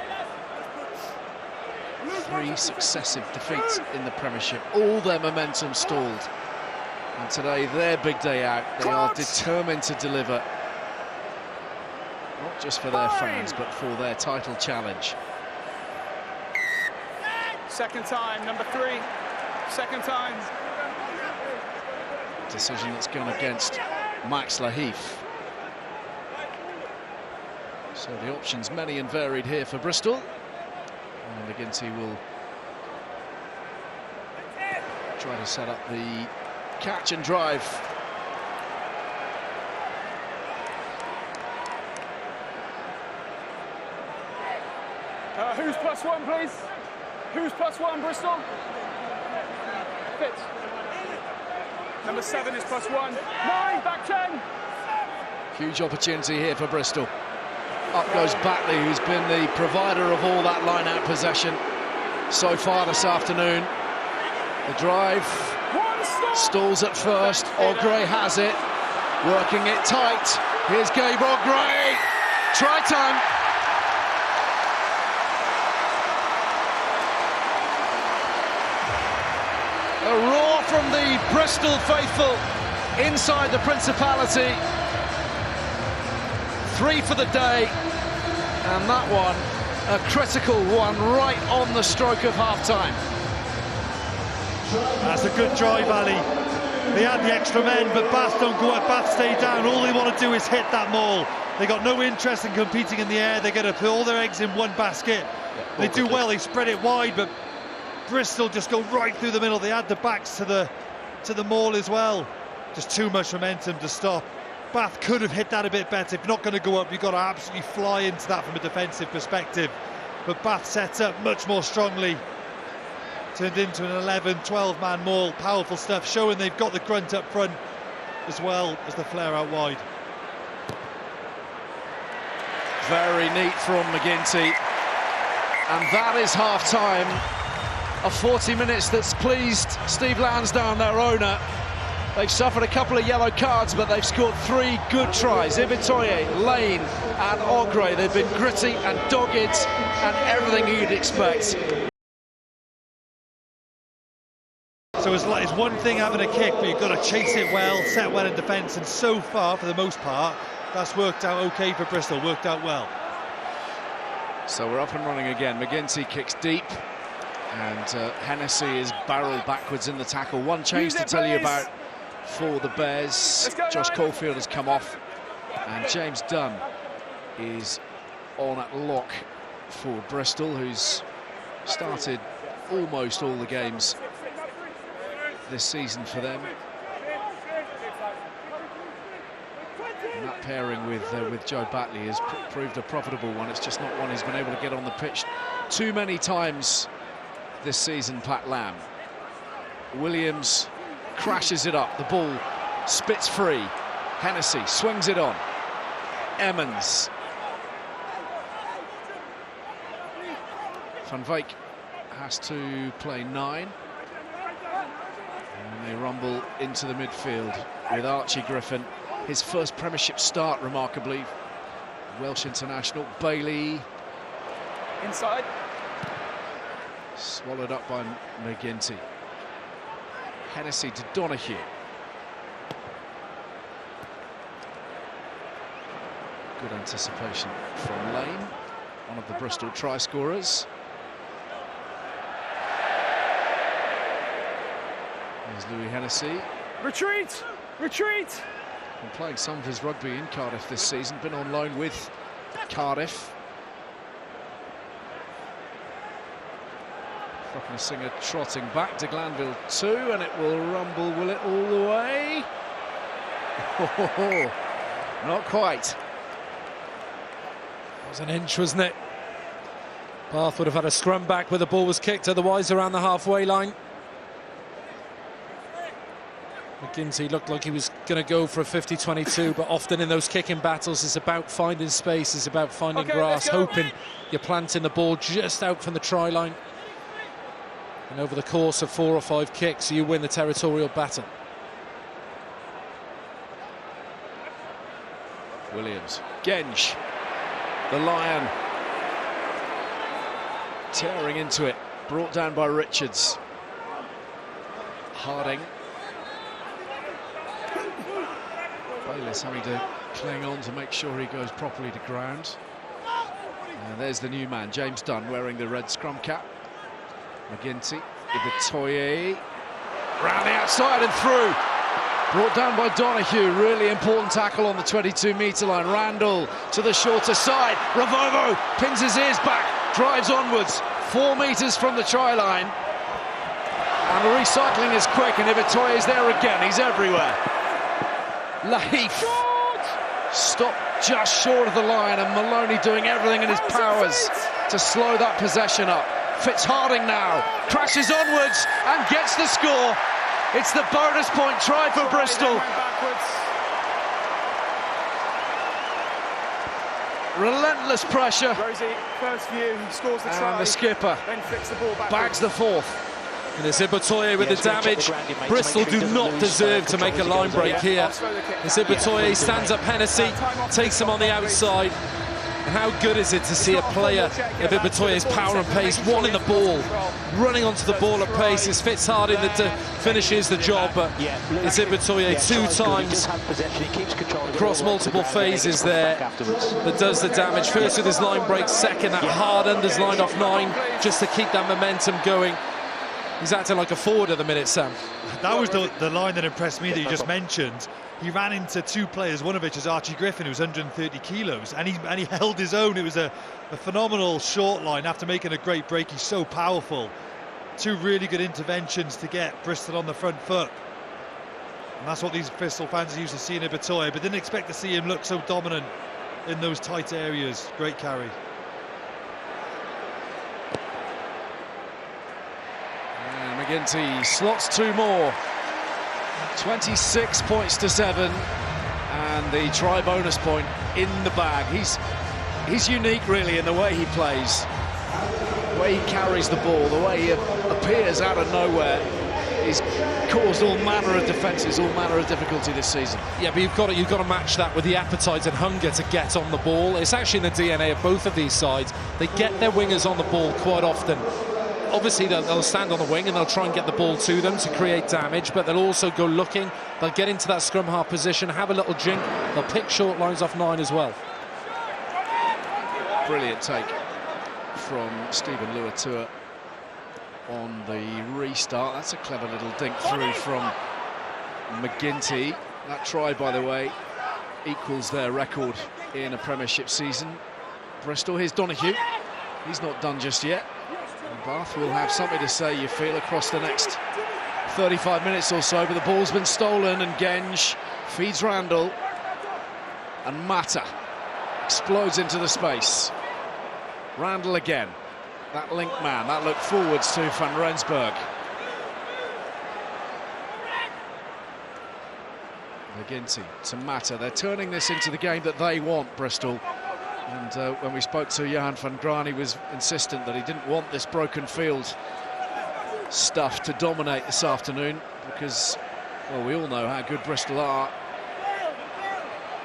3 successive defeats in the Premiership, all their momentum stalled. And today, their big day out, they are determined to deliver. Not just for their fans, but for their title challenge. Second time, number 3. Second time. Decision that's gone against Max Laheath. So the options many and varied here for Bristol. And McGinty will try to set up the catch and drive. Who's +1, please? Who's +1, Bristol? Fitz. Number 7 is +1. 9, back 10. Huge opportunity here for Bristol. Up goes Batley, who's been the provider of all that line-out possession so far this afternoon. The drive stalls at first. Ogre has it, working it tight. Here's Gabe Ogre. Try time. A roar from the Bristol faithful inside the Principality. 3 for the day, and that one, a critical one, right on the stroke of half-time. That's a good drive, Ali. They had the extra men, but Bath don't go up, Bath stay down. All they want to do is hit that maul. They got no interest in competing in the air. They're going to put all their eggs in one basket. They do well, they spread it wide, but Bristol just go right through the middle. They add the backs to the maul as well. Just too much momentum to stop. Bath could have hit that a bit better. If you're not going to go up, you've got to absolutely fly into that from a defensive perspective. But Bath sets up much more strongly. Turned into an 11, 12-man maul. Powerful stuff, showing they've got the grunt up front as well as the flare out wide. Very neat from McGinty. And that is half-time. A 40 minutes that's pleased Steve Lansdowne, their owner. They've suffered a couple of yellow cards, but they've scored 3 good tries. Ibitoye, Lane and Ogre. They've been gritty and dogged and everything you'd expect. So it's one thing having a kick, but you've got to chase it well, set well in defence, and so far, for the most part, that's worked out okay for Bristol, worked out well. So we're up and running again. McGinty kicks deep, and Hennessy is barreled backwards in the tackle. One change to tell you about for the Bears. Josh Caulfield has come off, and James Dunn is on at lock for Bristol, who's started almost all the games this season for them. And that pairing with Joe Batley has proved a profitable one. It's just not one he's been able to get on the pitch too many times this season, Pat Lamb. Williams crashes it up, the ball spits free. Hennessy swings it on. Emmons. Van Wyk has to play 9. And they rumble into the midfield with Archie Griffin. His first Premiership start, remarkably. Welsh international. Bailey. Inside. Swallowed up by McGinty. Hennessy to Donahue. Good anticipation from Lane, one of the Bristol try scorers. There's Louis Hennessy. Retreat! Retreat! Been playing some of his rugby in Cardiff this season, been on loan with Cardiff. Singer trotting back to Glanville 2, and it will rumble, will it, all the way? Oh, not quite. That was an inch, wasn't it? Bath would have had a scrum back where the ball was kicked, otherwise around the halfway line. McGinty looked like he was going to go for a 50-22, but often in those kicking battles it's about finding space, it's about finding grass, hoping you're planting the ball just out from the try line. And over the course of 4 or 5 kicks, you win the territorial battle. Williams. Genge. The Lion. Tearing into it. Brought down by Richards. Harding. Bayliss having to cling on to make sure he goes properly to ground. And there's the new man, James Dunn, wearing the red scrum cap. McGinty, Ibitoye, round the outside and through. Brought down by Donahue, really important tackle on the 22-metre line. Randall to the shorter side. Ravovo pins his ears back, drives onwards, 4 metres from the try line. And the recycling is quick, and Ibitoye is there again, he's everywhere. Laif stopped just short of the line, and Maloney doing everything in his powers to slow that possession up. Fitz Harding now, crashes onwards and gets the score. It's the bonus point try for Bristol. Relentless pressure. Rosie, first view, scores the try. And the skipper then flicks the ball backwards. bags the 4th. And it's Ibitoye with the damage. Bristol do not deserve to make a line break here. It's Ibitoye, stands up Hennessy, takes him on the outside. And how good is it to see a player of Ibitoye's power and pace, wanting the ball, running onto the ball at pace. It's Fitzharding that finishes the job, but it's Ibitoye 2 times across multiple phases there that does the damage. First with his line break, second that hard unders lined off 9 just to keep that momentum going. He's acting like a forward at the minute, Sam. That was the line that impressed me that you just mentioned. He ran into 2 players, one of which is Archie Griffin, who's 130 kilos, and he held his own. It was a phenomenal short line after making a great break. He's so powerful. 2 really good interventions to get Bristol on the front foot. And that's what these Bristol fans are used to seeing in Ibitoye, but didn't expect to see him look so dominant in those tight areas. Great carry. McGinty slots 2 more. 26 points to 7, and the try bonus point in the bag. He's unique, really, in the way he plays, the way he carries the ball, the way he appears out of nowhere. He's caused all manner of defences, all manner of difficulty this season. Yeah, but you've got to match that with the appetite and hunger to get on the ball. It's actually in the DNA of both of these sides. They get their wingers on the ball quite often. Obviously, they'll stand on the wing and they'll try and get the ball to them to create damage, but they'll also go looking. They'll get into that scrum half position, have a little jink. They'll pick short lines off 9 as well. Brilliant take from Stephen Luatua on the restart. That's a clever little dink through from McGinty. That try, by the way, equals their record in a Premiership season. Bristol, here's Donahue. He's not done just yet. Bath will have something to say, you feel, across the next 35 minutes or so, but the ball's been stolen and Genge feeds Randall, and Mata explodes into the space. Randall again, that link man, that look forwards to Van Rensburg. McGinty to Mata. They're turning this into the game that they want, Bristol. And when we spoke to Johan van Graan, he was insistent that he didn't want this broken field stuff to dominate this afternoon, because, well, we all know how good Bristol are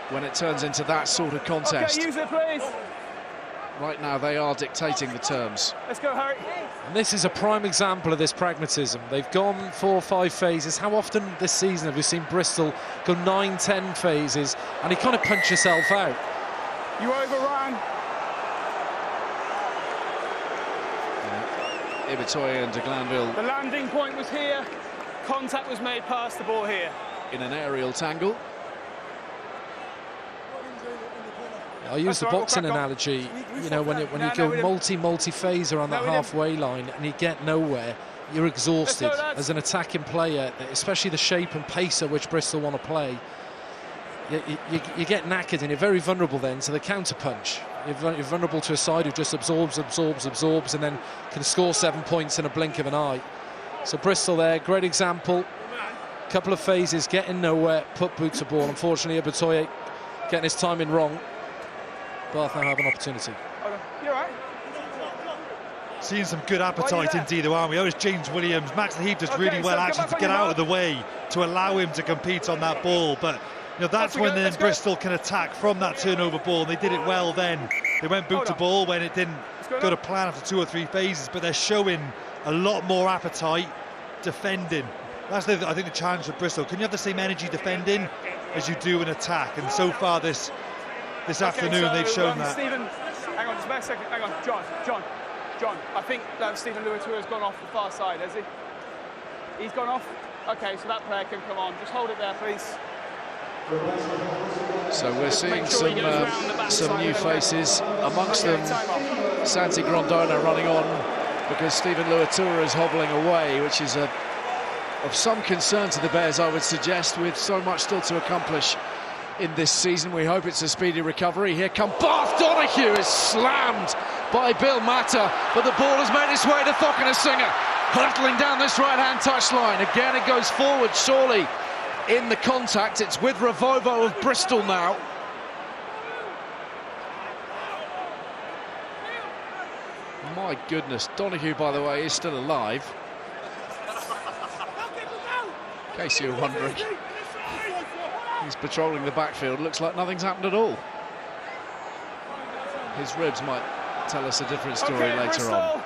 when it turns into that sort of contest. Okay, use it, please. Right now, they are dictating the terms. Let's go, Harry. And this is a prime example of this pragmatism. They've gone 4 or 5 phases. How often this season have we seen Bristol go 9, 10 phases, and you kind of punch yourself out? You overran. Ibitoye and de Glanville. The landing point was here. Contact was made past the ball here. In an aerial tangle. I use the boxing analogy. You know, when you go multi-phase around that halfway line and you get nowhere, you're exhausted as an attacking player, especially the shape and pace at which Bristol want to play. You get knackered and you're very vulnerable then to the counter punch. You're vulnerable to a side who just absorbs, and then can score 7 points in a blink of an eye. So Bristol there, great example. Couple of phases, getting nowhere, put boot to ball. Unfortunately, Ibitoye getting his timing wrong. Bath now have an opportunity. You're right. Seeing some good appetite indeed, aren't we? Oh, it's James Williams. Max Heath does really well actually to get out of the way to allow him to compete on that ball, but you know, that's when then Bristol can attack from that turnover ball, and they did it well then. They went boot to ball when it didn't go to plan after 2 or 3 phases, but they're showing a lot more appetite defending. That's, I think, the challenge for Bristol. Can you have the same energy defending as you do in attack? And so far this afternoon, they've shown that. Stephen, hang on, just a second. Hang on, John. I think Stephen Luatua has gone off the far side, has he? He's gone off? Okay, so that player can come on. Just hold it there, please. So we're seeing some new faces, amongst them Santi Grondona running on because Stephen Luatua is hobbling away, which is of some concern to the Bears, I would suggest, with so much still to accomplish in this season. We hope it's a speedy recovery. Here come Bath. Donahue is slammed by Bill Mata, but the ball has made its way to Thokinasinger, hurtling down this right-hand touchline. Again, it goes forward, surely. In the contact, it's with Ravovo of Bristol now. My goodness, Donahue, by the way, is still alive. In case you're wondering, he's patrolling the backfield. Looks like nothing's happened at all. His ribs might tell us a different story later Bristol, on.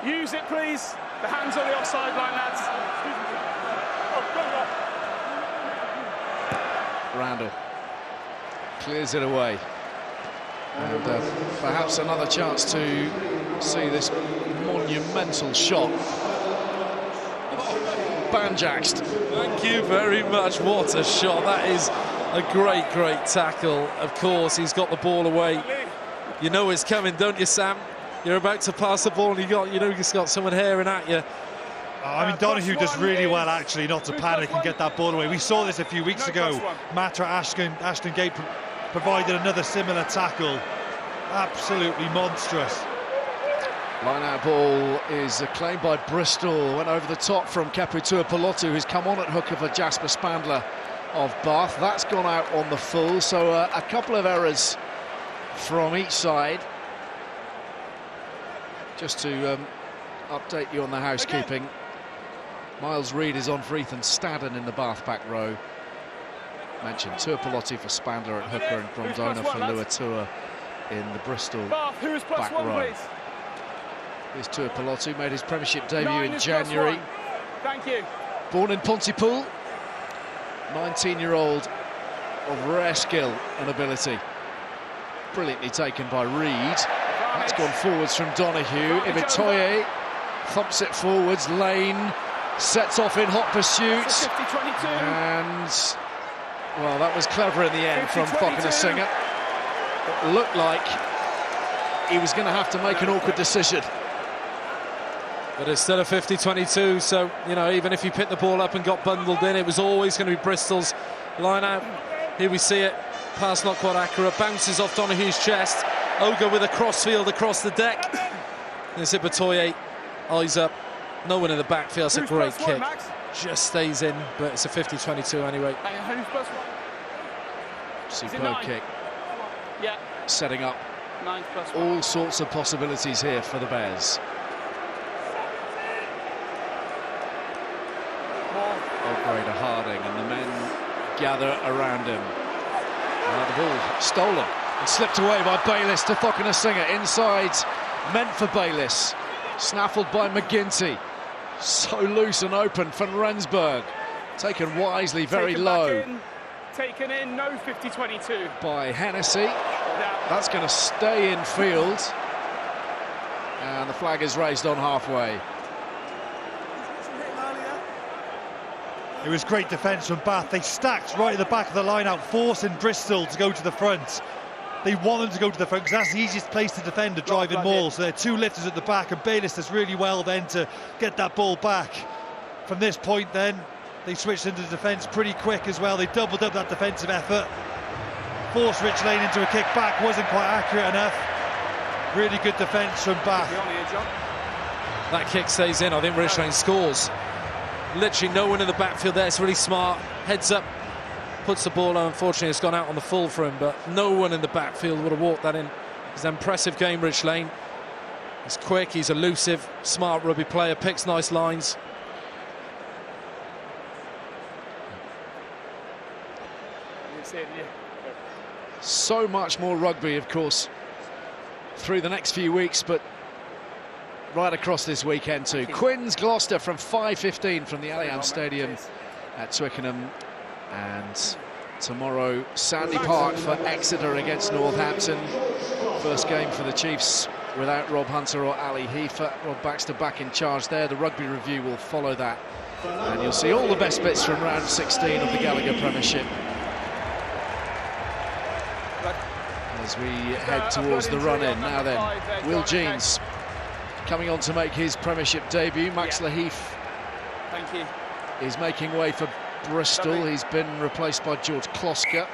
use it, please. The hands on the offside line, lads. Randall clears it away. And perhaps another chance to see this monumental shot. Banjaxed. Thank you very much. What a shot. That is a great, great tackle. Of course, he's got the ball away. You know it's coming, don't you, Sam? You're about to pass the ball and you know he's got someone herring at you. I mean, Donahue does really well, actually, not to panic and get that ball away. We saw this a few weeks ago. Matra Ashton Gate provided another similar tackle. Absolutely monstrous. Line-out ball is claimed by Bristol. Went over the top from Ibitoye, who's come on at hooker for Jasper Spandler of Bath. That's gone out on the full, so a couple of errors from each side. Just to update you on the housekeeping. Miles Reid is on for Ethan Stadden in the Bath back row. Mentioned Tuapolotti for Spandler at hooker and Grondona for Luatua in the Bristol back row. Here's Tuapolotti, made his Premiership debut in January. Thank you. Born in Pontypool, 19-year-old of rare skill and ability. Brilliantly taken by Reid. That's gone forwards from Donahue. Ibitoye thumps it forwards. Lane sets off in hot pursuit. 50-22. And, well, that was clever in the end from Singer. It looked like he was going to have to make an awkward decision. But it's still a 50-22, so, you know, even if you picked the ball up and got bundled in, it was always going to be Bristol's line out. Here we see it. Pass not quite accurate. Bounces off Donahue's chest. Oga with a crossfield across the deck. There's Ibitoye, eyes up. No one in the backfield. It's a great kick. Just stays in, but it's a 50-22 anyway. Superb kick. Yeah. Setting up 9+1. all sorts of possibilities here for the Bears. O'Grady Harding and the men gather around him. The ball stolen and slipped away by Bayliss to Singer. Inside, meant for Bayliss. Snaffled by McGinty. So loose and open for Rensburg. Taken wisely, very low. Taken in, no 50-22. By Hennessy. That's going to stay in field. And the flag is raised on halfway. It was great defence from Bath. They stacked right at the back of the line-out, forcing Bristol to go to the front. They want them to go to the front because that's the easiest place to defend a driving maul. So there are two lifters at the back, and Bayliss does really well then to get that ball back. From this point then, they switched into defence pretty quick as well. They doubled up that defensive effort. Forced Rich Lane into a kick back, wasn't quite accurate enough. Really good defence from Bath. That kick stays in. I think Rich Lane scores. Literally no one in the backfield there. It's really smart. Heads up, puts the ball on. Unfortunately, it's gone out on the full for him, but no one in the backfield would have walked that in. It's an impressive game, Rich Lane. He's quick, he's elusive, smart rugby player, picks nice lines. So much more rugby, of course, through the next few weeks, but right across this weekend too. Quins Gloucester from 5:15 from the Allianz Stadium at Twickenham, and tomorrow Sandy Park for Exeter against Northampton. First game for the Chiefs without Rob Hunter or Ali Heifer. Rob Baxter back in charge there. The rugby review will follow that, and you'll see all the best bits from round 16 of the Gallagher Premiership as we head towards the run-in. Now then, Will Jeans coming on to make his Premiership debut. Max Laheath is making way for Bristol. He's been replaced by George Kloska.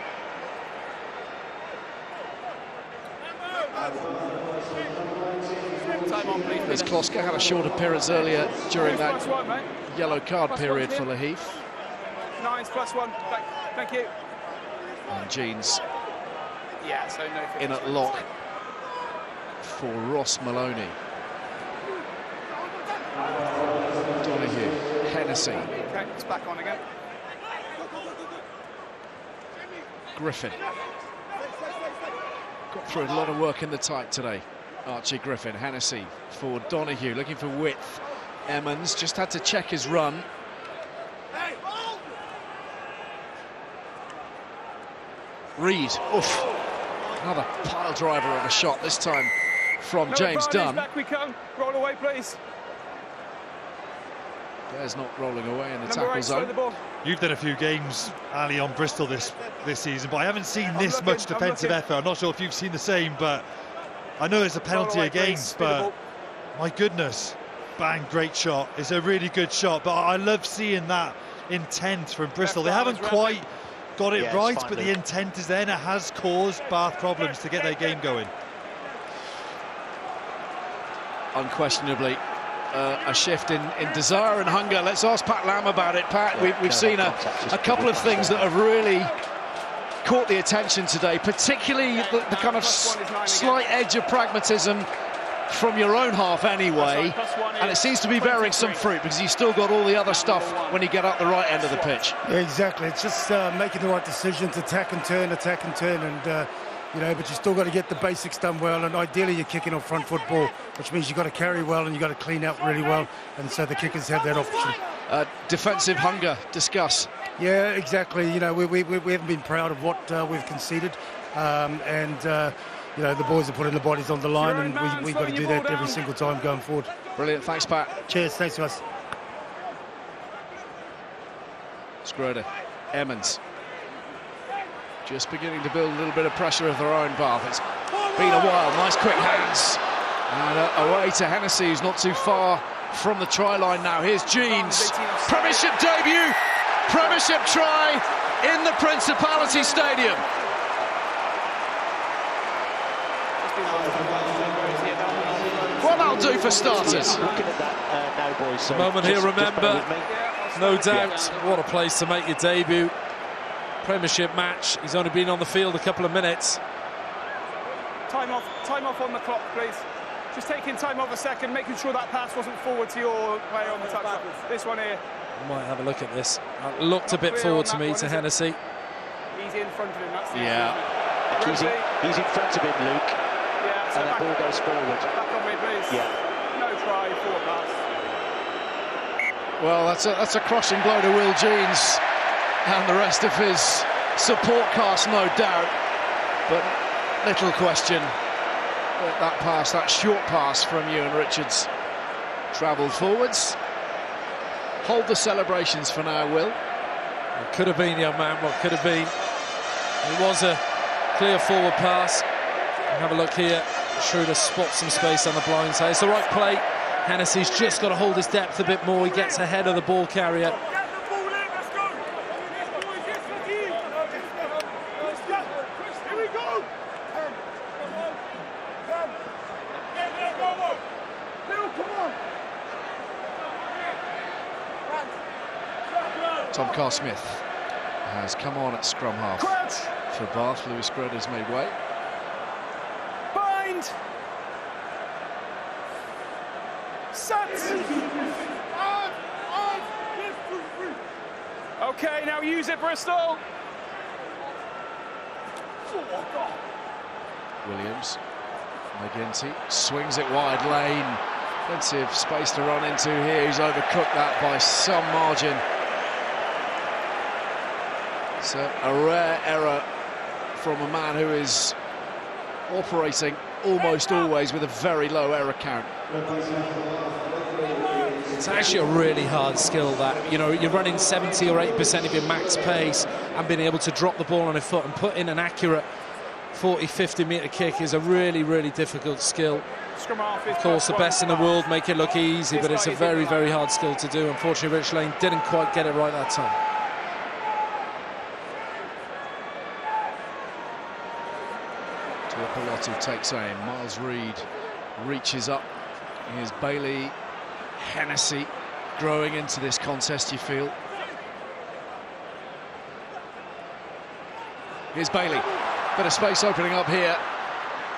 As Kloska had a short appearance earlier during that yellow card period for Laheath. 9+1. Thank you. And Jeans Yeah, so no in at lock for Ross Maloney. Donahue, Hennessy, It's back on again. Griffin. Got through a lot of work in the tight today. Archie Griffin, Hennessy for Donahue, looking for width. Emmons just had to check his run. Reed, oof. Another pile driver of a shot, this time from James Dunn. Back we come. Roll away, please. There's not rolling away in the tackle zone. You've done a few games, Ali, on Bristol this season, but I haven't seen this much defensive effort. I'm not sure if you've seen the same, but I know there's a penalty against, but my goodness, bang, great shot. It's a really good shot, but I love seeing that intent from Bristol. They haven't quite got it right, but the intent is there, and it has caused Bath problems to get their game going. Unquestionably a shift in desire and hunger. Let's ask Pat Lamb about it. Pat, we've seen a couple of things that have really caught the attention today, particularly the kind of slight edge of pragmatism from your own half anyway, and it seems to be bearing some fruit because you've still got all the other stuff when you get up the right end of the pitch. Yeah, exactly. It's just making the right decisions, attack and turn, and you know, but you still got to get the basics done well, and ideally you're kicking off front foot ball, which means you've got to carry well and you've got to clean out really well, and so the kickers have that option. Defensive hunger, discuss. Yeah, exactly. You know, we haven't been proud of what we've conceded, you know, the boys are putting the bodies on the line, and we've got to do that every single time going forward. Brilliant, thanks Pat. Cheers, thanks to us. Schroeder, Emmons. Just beginning to build a little bit of pressure of their own, Bath. It's been a while. Nice quick hands. And away to Hennessy, who's not too far from the try line now. Here's Jeans. Premiership debut. Premiership try in the Principality Stadium. What that'll do for starters. Looking at that now, boys. So moment here, remember, no doubt, what a place to make your debut. Premiership match. He's only been on the field a couple of minutes. Time off on the clock, please. Just taking time off a second, making sure that pass wasn't forward to your player on the touchline. This one here. Might have a look at this. It looked a bit forward to me, to Hennessy. He's in front of him, that's the He's in front of him, Luke. Yeah, so and that ball goes forward. Back on me, please. Yeah. No try, forward pass. Well, that's a crushing blow to Will Jeans and the rest of his support cast, no doubt. But little question that pass, that short pass from Ewan Richards, travelled forwards. Hold the celebrations for now, Will. It could have been, young man, what could have been. It was a clear forward pass. Have a look here. Schroeder spots some space on the blind side. It's the right play. Hennessy's just got to hold his depth a bit more. He gets ahead of the ball carrier. Tom Carr-Smith has come on at scrum half for Bath. Lewis Schroeder's made way. Bind! Set! Okay, now use it, Bristol. Williams, McGinty swings it wide lane. Plenty of space to run into here. He's overcooked that by some margin. It's a rare error from a man who is operating almost always with a very low error count. It's actually a really hard skill that, you know, you're running 70 or 80% of your max pace, and being able to drop the ball on a foot and put in an accurate 40, 50 metre kick is a really, really difficult skill. Of course, the best in the world make it look easy, but it's a very, very hard skill to do. Unfortunately, Rich Lane didn't quite get it right that time. Tuipulotu takes aim. Miles Reed reaches up. Here's Bailey. Hennessy growing into this contest, you feel. Here's Bailey. Bit of space opening up here.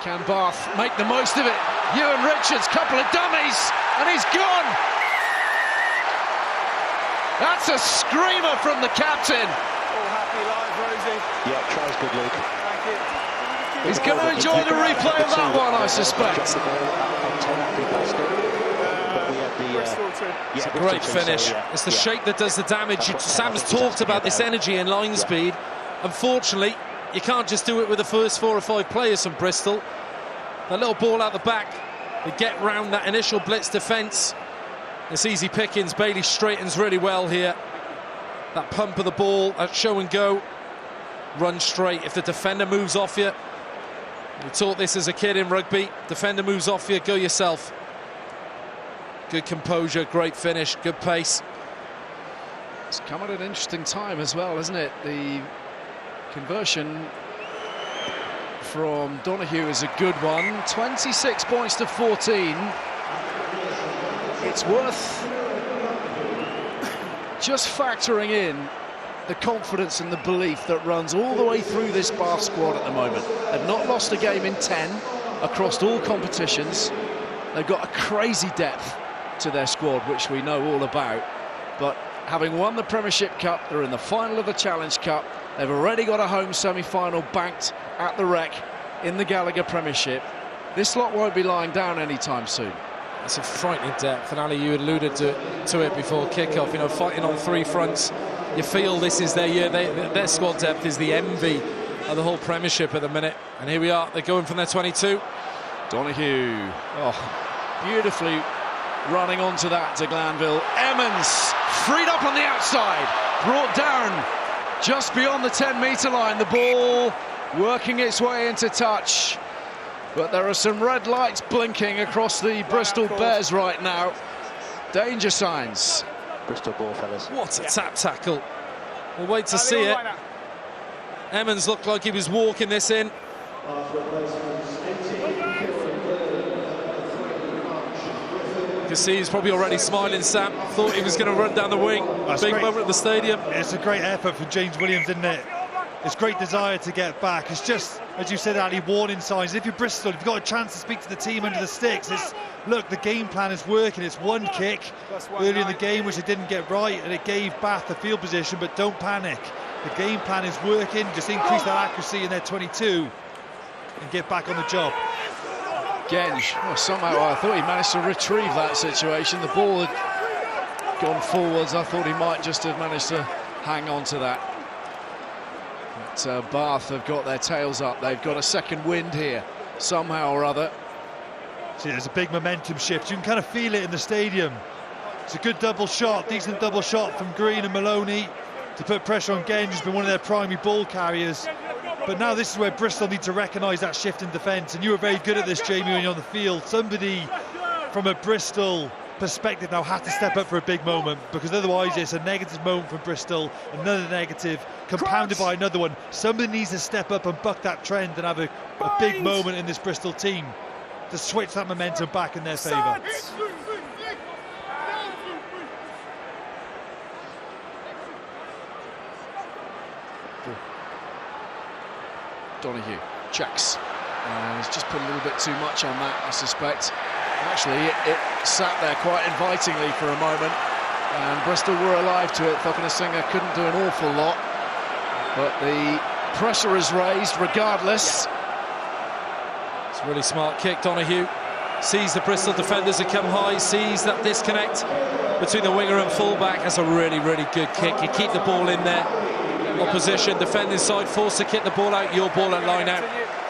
Can Bath make the most of it? Ewan Richards, couple of dummies, and he's gone. That's a screamer from the captain. All happy live, Rosie. Yeah, tries good, Luke. Thank you. He's going to enjoy the replay of that one, I suspect. It's a great finish. It's the shape that does the damage. Sam's talked about this energy and line speed. Unfortunately, you can't just do it with the first 4 or 5 players from Bristol. The little ball out the back, they get round that initial blitz defence. It's easy pickings. Bailey straightens really well here. That pump of the ball, that show and go, run straight. If the defender moves off you, we taught this as a kid in rugby, defender moves off you, go yourself. Good composure, great finish, good pace. It's come at an interesting time as well, isn't it? The conversion from Donahue is a good one. 26 points to 14. It's worth just factoring in the confidence and the belief that runs all the way through this Bath squad at the moment. They've not lost a game in 10 across all competitions. They've got a crazy depth to their squad, which we know all about. But having won the Premiership Cup, they're in the final of the Challenge Cup. They've already got a home semi-final banked at the Rec in the Gallagher Premiership. This lot won't be lying down anytime soon. It's a frightening depth, and Ali, you alluded to it before kick-off, you know, fighting on 3 fronts. You feel this is their year. Their squad depth is the envy of the whole Premiership at the minute. And here we are, they're going from their 22. Donahue, beautifully running onto that to Glanville. Emmons, freed up on the outside, brought down just beyond the 10-metre line. The ball working its way into touch. But there are some red lights blinking across the Bristol Bears right now. Danger signs. Bristol ball, fellas. What a tap tackle. We'll wait to see it. Emmons looked like he was walking this in. You can see he's probably already smiling, Sam. Thought he was going to run down the wing. Big moment at the stadium. It's a great effort from James Williams, isn't it? It's great desire to get back. It's just, as you said, Ali, warning signs. If you're Bristol, if you've got a chance to speak to the team under the sticks, it's, look, the game plan is working. It's one kick early in the game, which they didn't get right, and it gave Bath the field position, but don't panic. The game plan is working. Just increase that accuracy in their 22 and get back on the job. Genge, somehow I thought he managed to retrieve that situation. The ball had gone forwards. I thought he might just have managed to hang on to that. But Bath have got their tails up. They've got a second wind here, somehow or other. See, there's a big momentum shift. You can kind of feel it in the stadium. It's a good double shot, decent double shot from Green and Maloney to put pressure on Genge, who's been one of their primary ball carriers. But now this is where Bristol need to recognise that shift in defence. And you were very good at this, Jamie, when you're on the field. Somebody from a Bristol perspective now had to step up for a big moment, because otherwise it's a negative moment from Bristol, another negative, compounded by another one. Somebody needs to step up and buck that trend and have a big moment in this Bristol team to switch that momentum back in their favour. Donahue checks, and he's just put a little bit too much on that, I suspect. Actually, it sat there quite invitingly for a moment, and Bristol were alive to it. Thokanasiga couldn't do an awful lot, but the pressure is raised regardless. It's a really smart kick. Donahue sees the Bristol defenders have come high, sees that disconnect between the winger and fullback. That's a really, really good kick. You keep the ball in there. Opposition defending side, forced to kick the ball out, your ball at line out.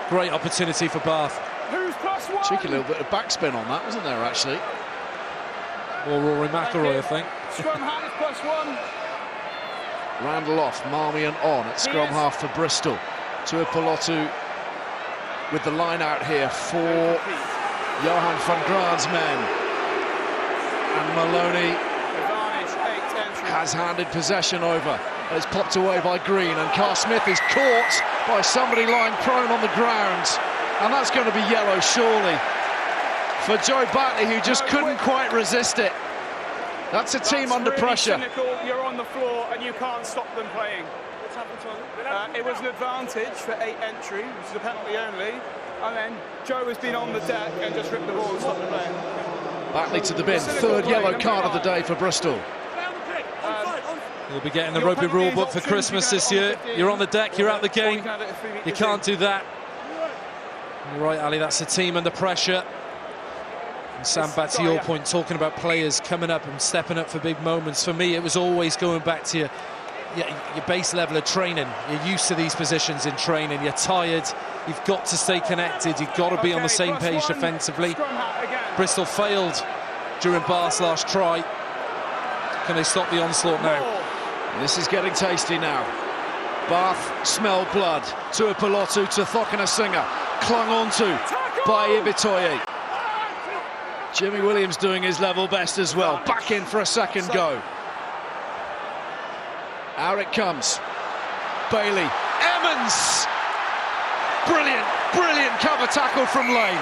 Great opportunity for Bath. Who's +1? Cheeky little bit of backspin on that, wasn't there, actually? Or Rory McIlroy, I think. Scrum half +1. Randall off, Marmion on at scrum half for Bristol. Tuipulotu with the line out here for Johan van Graan's men. And Maloney has handed possession over. It's popped away by Green, and Carl Smith is caught by somebody lying prone on the ground. And that's going to be yellow, surely, for Joe Batley, who just couldn't quite resist it. That's a team under really pressure. Cynical. You're on the floor and you can't stop them playing. What's happened to it was an advantage for 8 entry, which is a penalty only. And then Joe has been on the deck and just ripped the ball and stopped the play. Batley to the bin, third yellow card of the day for Bristol. You'll be getting the rugby rule book for Christmas this year. You're on the deck, you're out the game. You can't do that. You're right, Ali, that's the team under pressure. And Sam, back to your point, talking about players coming up and stepping up for big moments. For me, it was always going back to your base level of training. You're used to these positions in training. You're tired. You've got to stay connected. You've got to be on the same page defensively. Bristol failed during Bath's last try. Can they stop the onslaught now? This is getting tasty now. Bath smell blood. Tuipulotu to Thokanasiga. Clung onto by Ibitoye. Jimmy Williams doing his level best as well. Back in for a second go. Out it comes. Bailey. Emmons! Brilliant, brilliant cover tackle from Lane.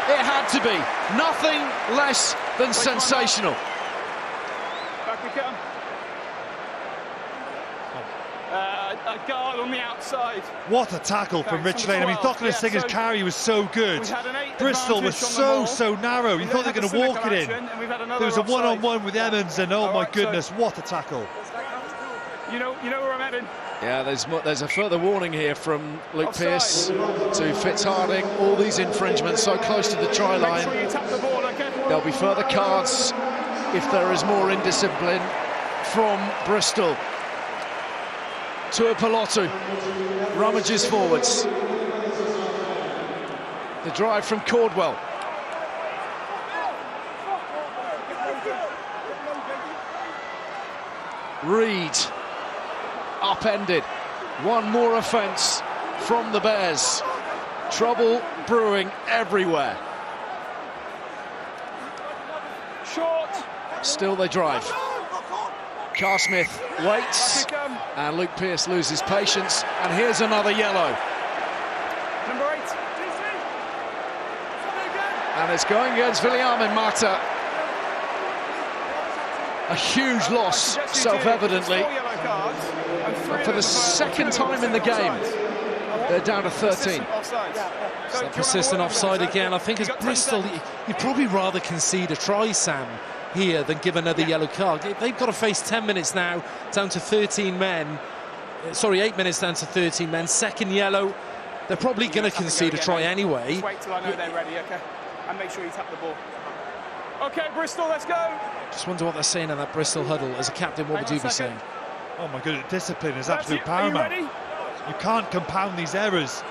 It had to be. Nothing less than sensational. Back we come. A guard on the outside. What a tackle from Rich Lane. I mean, Thokanasiga's carry was so good. Bristol was so narrow. You thought they were going to walk it in. There was a one-on-one with Emmons, and oh my goodness, what a tackle. You know where I'm heading. Yeah, there's a further warning here from Luke Pearce to Fitzharding. All these infringements so close to the try line. There'll be further cards if there is more indiscipline from Bristol. Tuipulotu rummages forwards. The drive from Cordwell. Reed upended. One more offence from the Bears. Trouble brewing everywhere. Short. Still they drive. Carr Smith waits, and Luke Pearce loses patience, and here's another yellow. Number 8. And it's going against Viliamin Mata. A huge loss, self-evidently. And for the second time in the game, they're down to 13. It's that persistent offside again. I think as Bristol, you'd probably rather concede a try, Sam, here than give another yellow card. They've got to face 10 minutes now, down to 13 men. Sorry, 8 minutes down to 13 men. Second yellow. They're probably going to concede a try anyway. Just wait till I know they're ready, okay? And make sure you tap the ball. Okay, Bristol, let's go. Just wonder what they're saying in that Bristol huddle. As a captain, what would you be saying? Oh my goodness, discipline is absolute paramount. You can't compound these errors.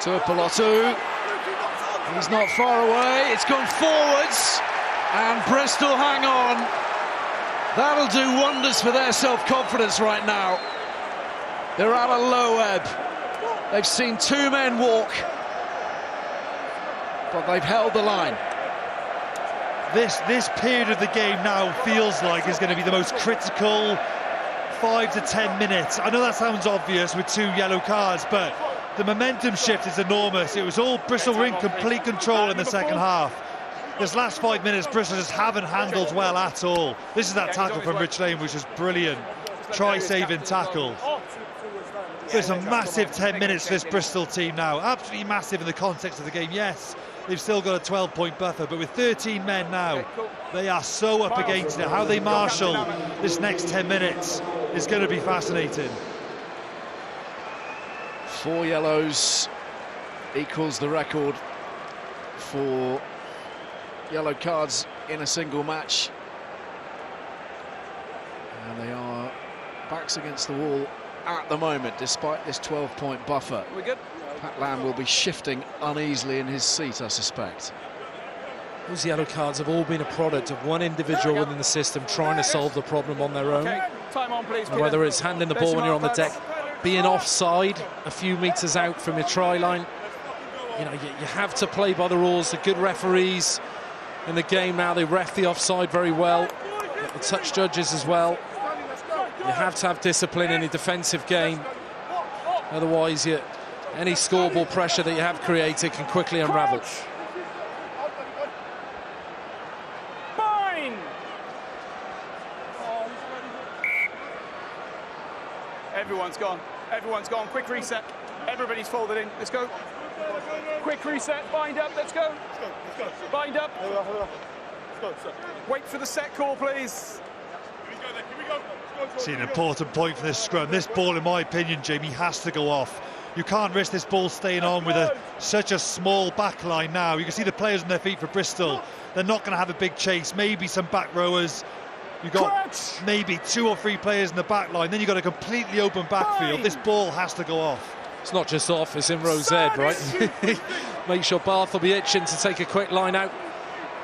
Tuipulotu. He's not far away. It's gone forwards, and Bristol hang on. That'll do wonders for their self-confidence right now. They're at a low ebb. They've seen 2 men walk, but they've held the line. This period of the game now feels like is going to be the most critical 5 to 10 minutes. I know that sounds obvious with 2 yellow cards, but the momentum shift is enormous. It was all Bristol were in complete control in the second half. This last 5 minutes, Bristol just haven't handled well at all. This is that tackle from Rich Lane, which is brilliant. Try-saving tackle. There's a massive 10 minutes for this Bristol team now. Absolutely massive in the context of the game, yes. They've still got a 12-point buffer, but with 13 men now, they are so up against it. How they marshal this next 10 minutes is going to be fascinating. 4 yellows equals the record for yellow cards in a single match. And they are backs against the wall at the moment, despite this 12-point buffer. We're good. Pat Lamb will be shifting uneasily in his seat, I suspect. Those yellow cards have all been a product of one individual within the system trying to solve the problem on their own. Okay, time on, please. And whether it's handing the ball when you're on the deck, being offside a few metres out from your try line, you know, you have to play by the rules. The good referees in the game now, they ref the offside very well. The touch judges as well. You have to have discipline in a defensive game. Otherwise, any scoreboard pressure that you have created can quickly unravel. Fine. Everyone's gone. Everyone's gone. Quick reset. Everybody's folded in. Let's go. Quick reset. Bind up. Let's go. Bind up. Wait for the set call, please. See, an important point for this scrum. This ball, in my opinion, Jamie, has to go off. You can't risk this ball staying on with such a small back line now. You can see the players on their feet for Bristol. They're not going to have a big chase. Maybe some back rowers. You've got maybe 2 or 3 players in the back line. Then you've got a completely open backfield. This ball has to go off. It's not just off, it's in row Z, right? Make sure Bath will be itching to take a quick line out.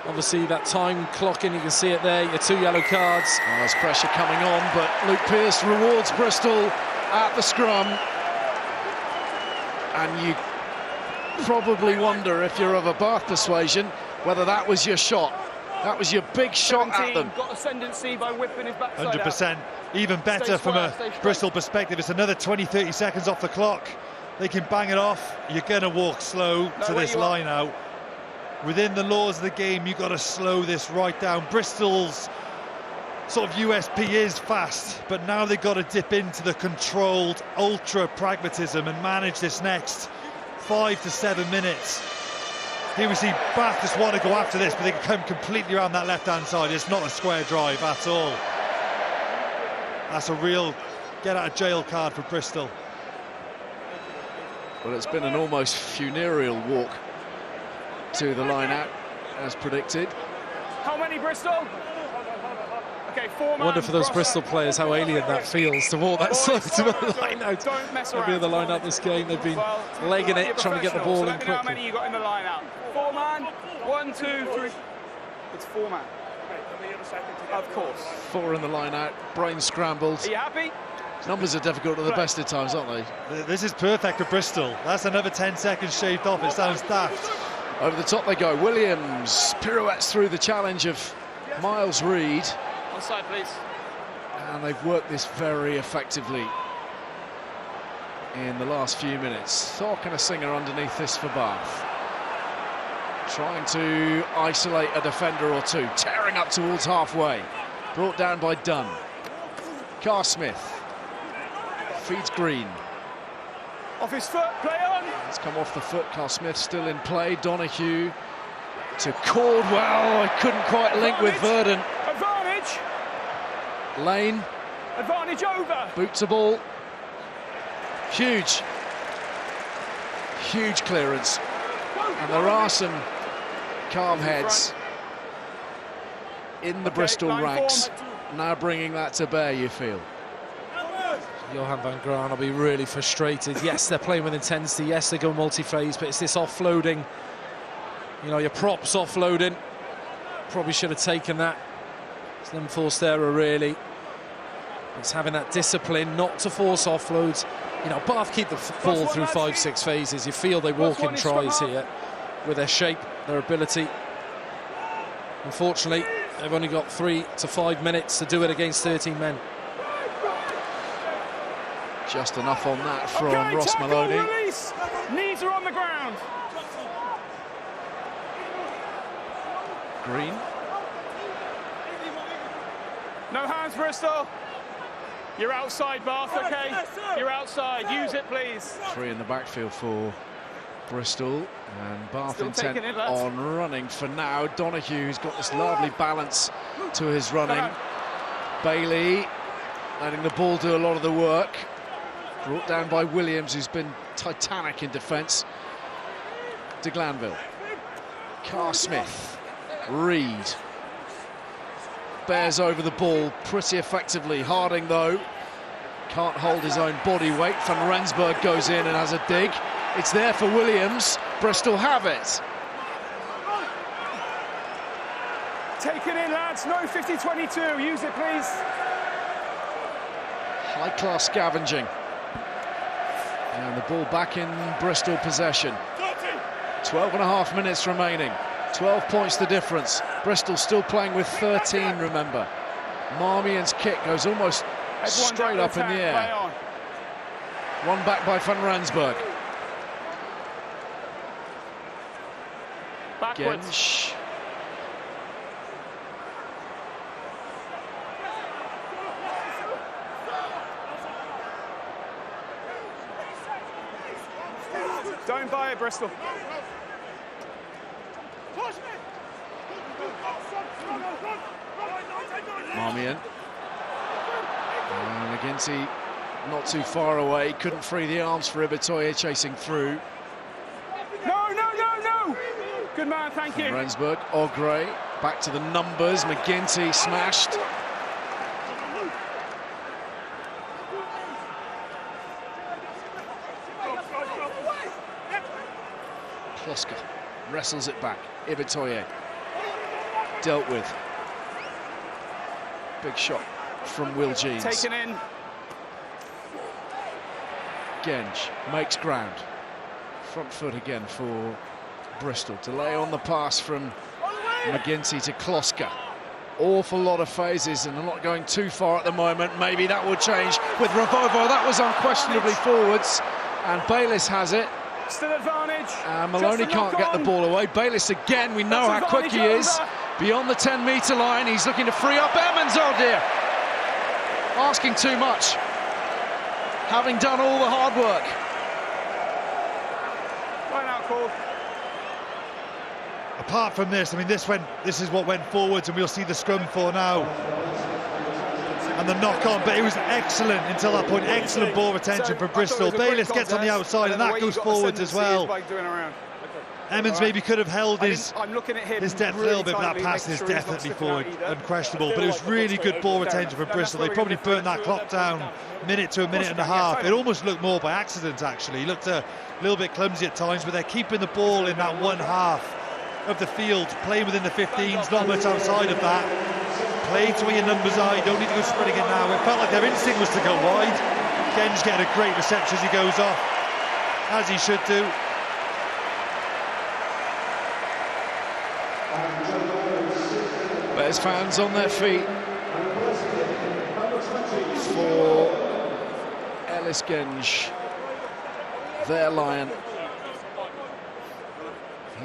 Obviously, that time clocking, you can see it there, your 2 yellow cards. Oh, there's pressure coming on, but Luke Pearce rewards Bristol at the scrum. And you probably wonder, if you're of a Bath persuasion, whether that was your shot. That was your big shot at them. Got ascendancy by whipping his backside 100%. out. Even better from a Bristol perspective. It's another 20-30 seconds off the clock. They can bang it off. You're going to walk slow to this line out. Within the laws of the game, you've got to slow this right down. Bristol's sort of USP is fast, but now they've got to dip into the controlled ultra pragmatism and manage this next 5 to 7 minutes. Here we see Bath just want to go after this, but they can come completely around that left-hand side. It's not a square drive at all. That's a real get-out-of-jail card for Bristol. Well, it's been an almost funereal walk to the line out, as predicted. How many, Bristol? Okay, 4 man. I wonder for those Bristol players how alien that feels to walk that slow to the line out. Don't mess around. Every other line out this game, they've been legging it, trying to get the ball in quickly. How many you got in the line out? 4 man, 1, 2, 3. It's 4 man. Of course. 4 in the line out, brain scrambled. Are you happy? Numbers are difficult at the best of times, aren't they? This is perfect for Bristol. That's another 10 seconds shaved off. It sounds daft. Over the top they go. Williams pirouettes through the challenge of Miles Reed. Onside, please. And they've worked this very effectively in the last few minutes. Thorke and a Singer underneath this for Bath. Trying to isolate a defender or 2. Tearing up towards halfway. Brought down by Dunn. Carr Smith. Feeds Green. Off his foot, play on. It's come off the foot. Carl Smith still in play. Donahue to Caldwell. I couldn't quite link with Verdon. Advantage. Lane. Advantage over. Boots a ball. Huge clearance. And there are some calm heads in the Bristol ranks. Now bringing that to bear, you feel. Johan van Graan will be really frustrated. Yes, they're playing with intensity. Yes, they go multi-phase, but it's this offloading. You know, your props offloading. Probably should have taken that. It's an unforced error, really. It's having that discipline not to force offloads. You know, Bath keep the ball through 5-6 phases. You feel they walk in tries here with their shape, their ability. Unfortunately, they've only got 3 to 5 minutes to do it against 13 men. Just enough on that from Ross Maloney. Release. Knees are on the ground. Green. No hands, Bristol. You're outside, Bath, okay? You're outside. Use it, please. 3 in the backfield for Bristol. And Bath Still intent taking it, lads. on running for now. Donahue, who's got this lovely balance to his running. Bailey letting the ball do a lot of the work. Brought down by Williams, who's been titanic in defence. De Glanville. Carr Smith. Reed. Bears over the ball pretty effectively. Harding, though, can't hold his own body weight. Van Rensburg goes in and has a dig. It's there for Williams. Bristol have it. Take it in, lads. No 50-22. Use it, please. High-class scavenging. And the ball back in Bristol possession. 12.5 minutes remaining. 12 points the difference. Bristol still playing with 13, remember. Marmion's kick goes almost straight up in the air. One back by Van Rensburg. Backwards. Gensch. Don't buy it, Bristol. Marmion. And McGinty not too far away, couldn't free the arms for Ibitoye chasing through. No! Good man, thank you. Rensburg, Ogre, back to the numbers, McGinty smashed. Kloska wrestles it back, Ibitoye dealt with. Big shot from Will Jeans. Taken in. Genge makes ground. Front foot again for Bristol. Delay on the pass from McGinty to Kloska. Awful lot of phases and not going too far at the moment. Maybe that will change with Ravovo. That was unquestionably forwards. And Bayliss has it. Still advantage. Maloney can't get the ball away. Bayliss again, we know how quick he is. Beyond the 10-metre line, he's looking to free up Emmons. Oh dear. Asking too much. Having done all the hard work. Line out call. Apart from this, I mean, this is what went forwards, and we'll see the scrum for now. And the knock-on, but it was excellent until that point. Excellent ball retention from Bristol. Bayliss gets on the outside, and that goes forwards as well. Emmons maybe could have held his depth a little bit, but that pass is definitely forward, unquestionable. But it was really good ball retention from Bristol. They probably burnt that clock down minute to a minute and a half. It almost looked more by accident, actually. It looked a little bit clumsy at times, but they're keeping the ball in that one half of the field, playing within the 15s, not much outside of that. Play to where your numbers are, you don't need to go spreading it now. It felt like their instinct was to go wide. Genge getting a great reception as he goes off, as he should do. Bears fans on their feet for Ellis Genge, their Lion.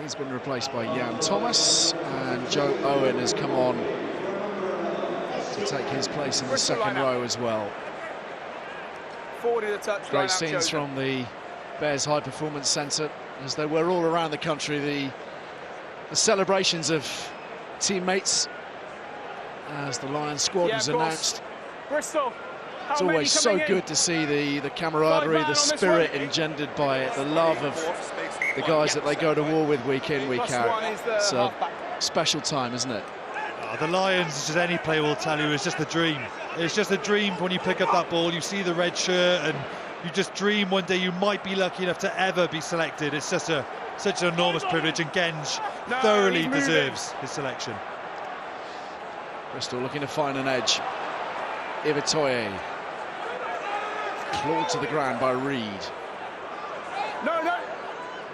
He's been replaced by Jan Thomas, and Joe Owen has come on to take his place in the second row as well. Great scenes from the Bears High Performance Centre, as they were all around the country. The celebrations of teammates as the Lions squad was announced. Bristol. It's always so good to see the camaraderie, the spirit engendered by it, the love of the guys that they go to war with week in, week out. It's a special time, isn't it? The Lions, as any player will tell you, is just a dream. It's just a dream when you pick up that ball, you see the red shirt, and you just dream one day you might be lucky enough to ever be selected. It's just such an enormous privilege, and Genge thoroughly deserves his selection. Bristol looking to find an edge. Ibitoye clawed to the ground by Reed.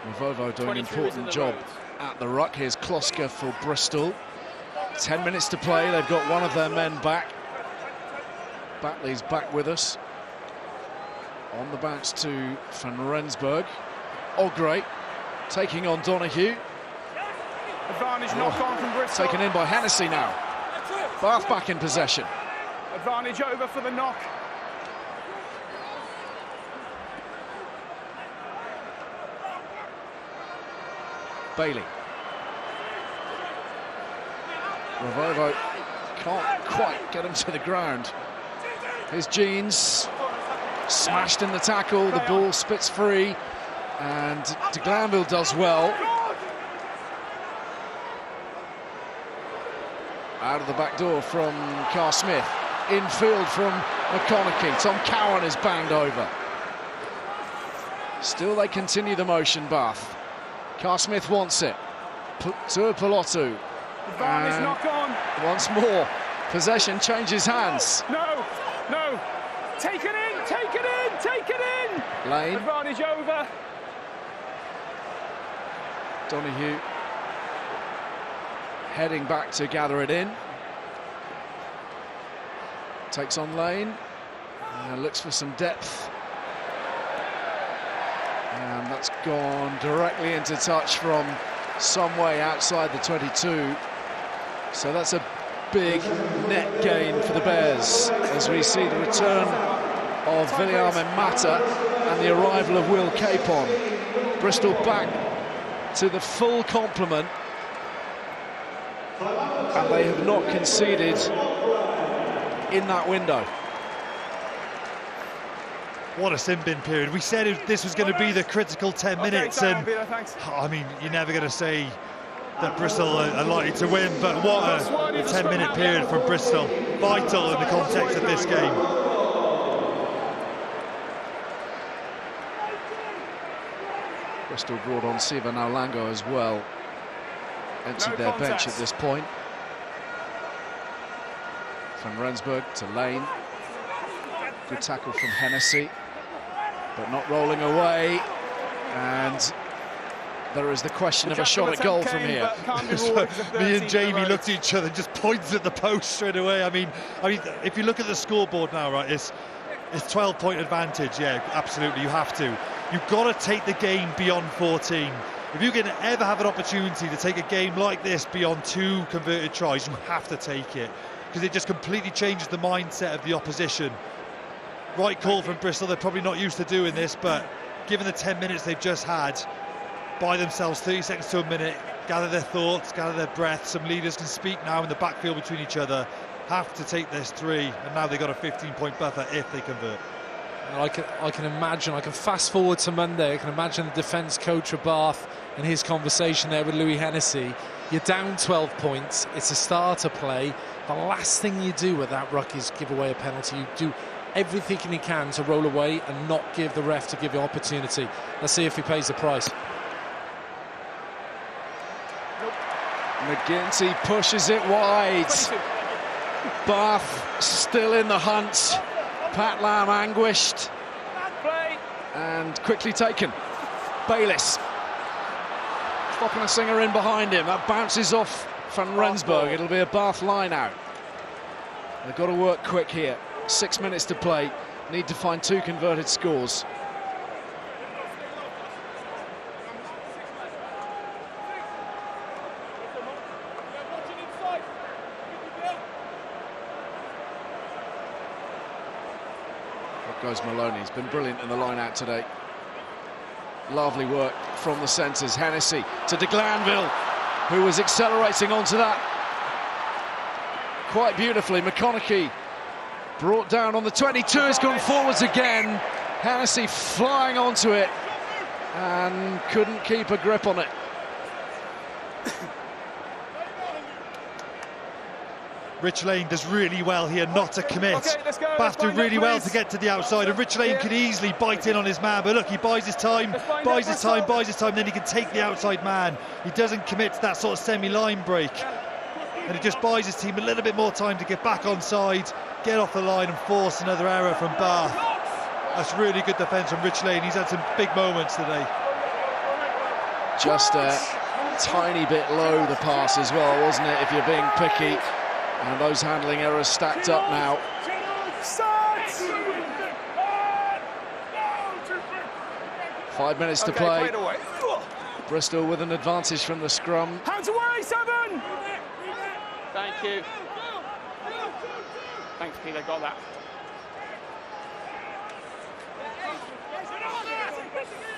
Mavovo doing an important job at the ruck. Here's Kloska for Bristol. 10 minutes to play. They've got one of their men back. Batley's back with us. On the bounce to Van Rensburg. Ogre taking on Donahue. Advantage knock on from Bristol. Taken in by Hennessy now. Bath back in possession. Advantage over for the knock. Bailey. Ravovo can't quite get him to the ground. Here's Jeans. Smashed in the tackle. The ball spits free. And de Glanville does well. Out of the back door from Carr Smith. Infield from McConaughey. Tom Cowan is banged over. Still they continue the motion, Bath. Carr Smith wants it. To Pelotu. Advantage knock on. Once more, possession changes hands. No. Take it in. Lane. Advantage over. Donahue heading back to gather it in. Takes on Lane. Looks for some depth. And that's gone directly into touch from some way outside the 22. So that's a big net gain for the Bears as we see the return of Viliame Mata and the arrival of Will Capon. Bristol back to the full complement, and they have not conceded in that window. What a sin bin period. We said this was going to be the critical 10 minutes, and I mean, you're never going to say that Bristol are likely to win, but what a 10-minute period from Bristol. Vital in the context of this game. Bristol brought on Siva Naulango as well. Emptied their bench at this point. Van Rensburg to Lane. Good tackle from Hennessy, but not rolling away. And there is the question of a shot at goal from here. Me and Jamie looked at each other and just pointed at the post straight away. I mean, if you look at the scoreboard now, right, it's 12-point advantage. Yeah, absolutely, you have to. You've got to take the game beyond 14. If you can ever have an opportunity to take a game like this beyond 2 converted tries, you have to take it, because it just completely changes the mindset of the opposition. Right call from Bristol. They're probably not used to doing this, but given the 10 minutes they've just had, buy themselves 30 seconds to a minute, gather their thoughts, gather their breath. Some leaders can speak now in the backfield between each other. Have to take this 3, and now they've got a 15-point buffer if they convert. I can imagine, I can fast forward to Monday, I can imagine the defence coach of Bath and his conversation there with Louis Hennessy. You're down 12 points, it's a starter play. The last thing you do with that ruck is give away a penalty. You do everything you can to roll away and not give the ref to give you opportunity. Let's see if he pays the price. McGinty pushes it wide. Bath still in the hunt. Pat Lam anguished and quickly taken. Bayliss. Stopping a singer in behind him. That bounces off Van Rensburg. It'll be a Bath line out. They've got to work quick here. 6 minutes to play. Need to find 2 converted scores. Goes Maloney. He's been brilliant in the line out today. Lovely work from the centres. Hennessy to de Glanville, who was accelerating onto that quite beautifully. McConaughey brought down on the 22, has gone forwards again. Hennessy flying onto it and couldn't keep a grip on it. Rich Lane does really well here not to commit. Okay, let's go. Bath do really well to get to the outside, and Rich Lane could easily bite in on his man, but look, he buys his time, then he can take the outside man. He doesn't commit to that sort of semi-line break, and it just buys his team a little bit more time to get back on side, get off the line and force another error from Bath. That's really good defence from Rich Lane. He's had some big moments today. Just a tiny bit low, the pass as well, wasn't it, if you're being picky? And those handling errors stacked up now. 5 minutes to play. Bristol with an advantage from the scrum. Hands away, 7! Thank you. Thanks, Peter, got that.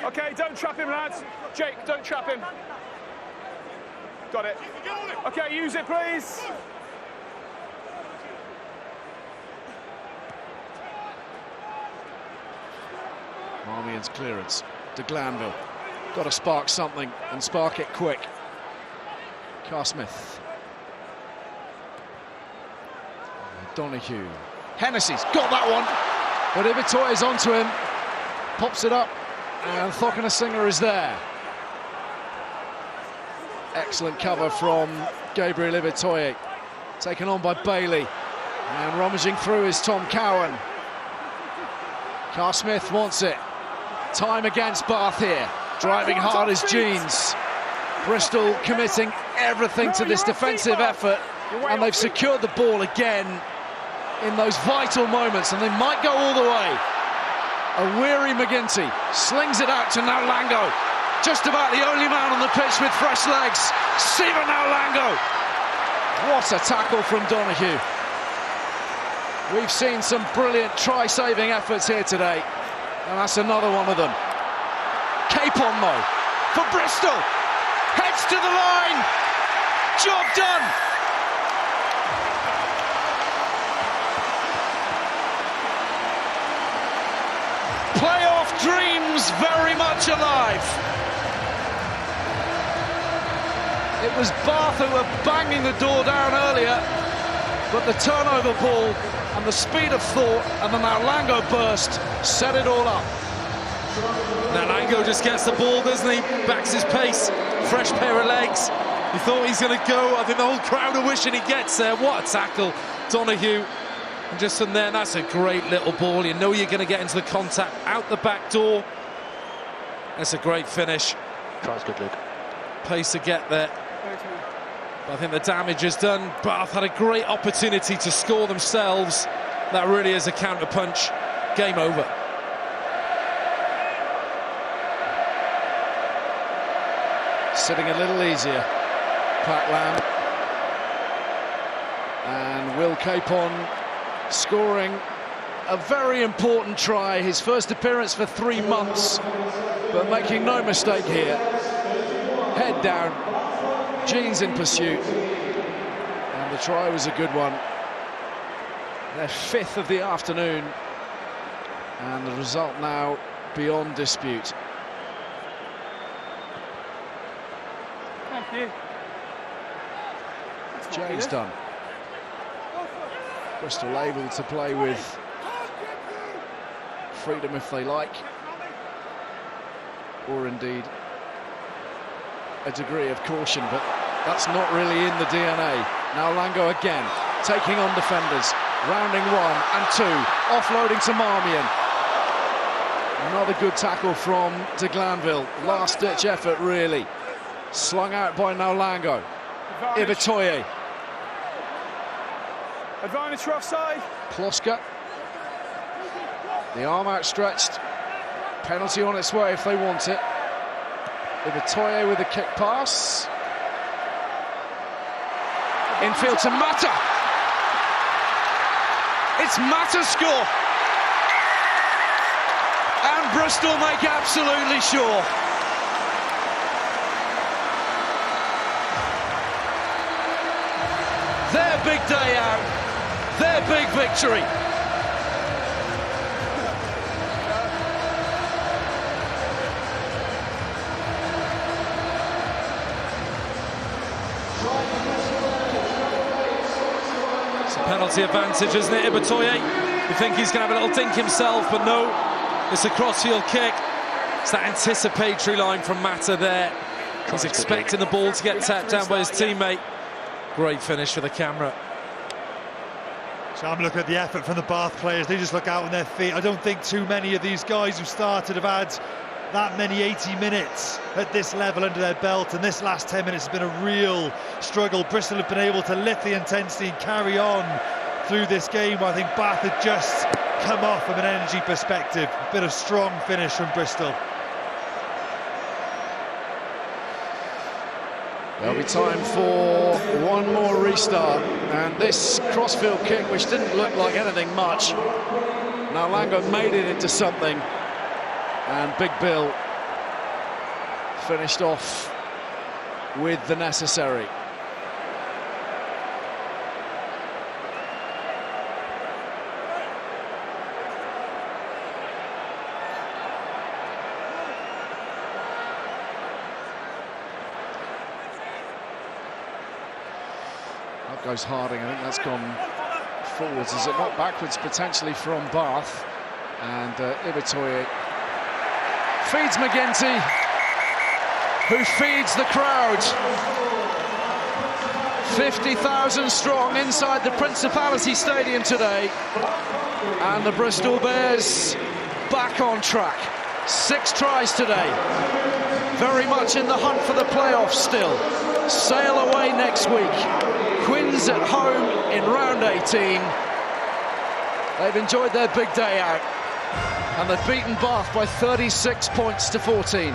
Okay, don't trap him, lads. Jake, don't trap him. Got it. Okay, use it, please. Marmion's clearance. De Glanville. Got to spark something and spark it quick. Carr-Smith. Donahue. Hennessy's got that one, but Ibitoye is onto him. Pops it up, and Thokanasinger is there. Excellent cover from Gabriel Ibitoye. Taken on by Bailey. And rummaging through is Tom Cowan. Carr-Smith wants it. Time against Bath here. Driving hard as jeans. Bristol committing everything to this defensive effort, and they've secured the ball again in those vital moments, and they might go all the way. A weary McGinty slings it out to Naulango. Just about the only man on the pitch with fresh legs. Siva Naulango. What a tackle from Donahue. We've seen some brilliant try-saving efforts here today, and that's another one of them. Capon, though, for Bristol. Heads to the line. Job done. is very much alive. It was Bath who were banging the door down earlier, but the turnover ball and the speed of thought and the Nalango burst set it all up. Nalango just gets the ball, doesn't he? Backs his pace, fresh pair of legs. He thought he's going to go. I think the whole crowd are wishing he gets there. What a tackle, Donahue. And just from there, that's a great little ball. You know you're going to get into the contact out the back door. That's a great finish. Tries good, Luke. Pace to get there. But I think the damage is done. Bath had a great opportunity to score themselves. That really is a counter-punch. Game over. Sitting a little easier, Pat Lam. And Will Capon scoring a very important try, his first appearance for 3 months, but making no mistake here. Head down, Jeans in pursuit, and the try was a good one. Their 5th of the afternoon, and the result now beyond dispute. Thank you. James done. Bristol able to play with freedom if they like, or indeed a degree of caution, but that's not really in the DNA. Now Lango again, taking on defenders, rounding 1 and 2, offloading to Marmion. Another good tackle from de Glanville, last-ditch effort really. Slung out by Nalango. Ibitoye. Advantage for offside. Kloska. The arm outstretched. Penalty on its way if they want it. Ibitoye with a kick pass. Infield to Mata. It's Mata's score. And Bristol make absolutely sure. Their big day out, their big victory. It's a penalty advantage, isn't it, Ibitoye? You think he's going to have a little dink himself, but no. It's a crossfield kick. It's that anticipatory line from Mata there. He's expecting the ball to get tapped down by his teammate. Great finish for the camera. So I'm looking at the effort from the Bath players. They just look out on their feet. I don't think too many of these guys who started have had that many 80 minutes at this level under their belt, and this last 10 minutes has been a real struggle. Bristol have been able to lift the intensity and carry on through this game. I think Bath had just come off from an energy perspective. A bit of strong finish from Bristol. There'll be time for one more restart, and this crossfield kick, which didn't look like anything much, now Lango made it into something, and Big Bill finished off with the necessary. Up goes Harding. I think that's gone forwards, is it not? Backwards potentially from Bath. And Ibitoye feeds McGinty, who feeds the crowd. 50,000 strong inside the Principality Stadium today. And the Bristol Bears back on track. 6 tries today. Very much in the hunt for the playoffs still. Sail away next week. Quins at home in round 18. They've enjoyed their big day out, and they've beaten Bath by 36 points to 14.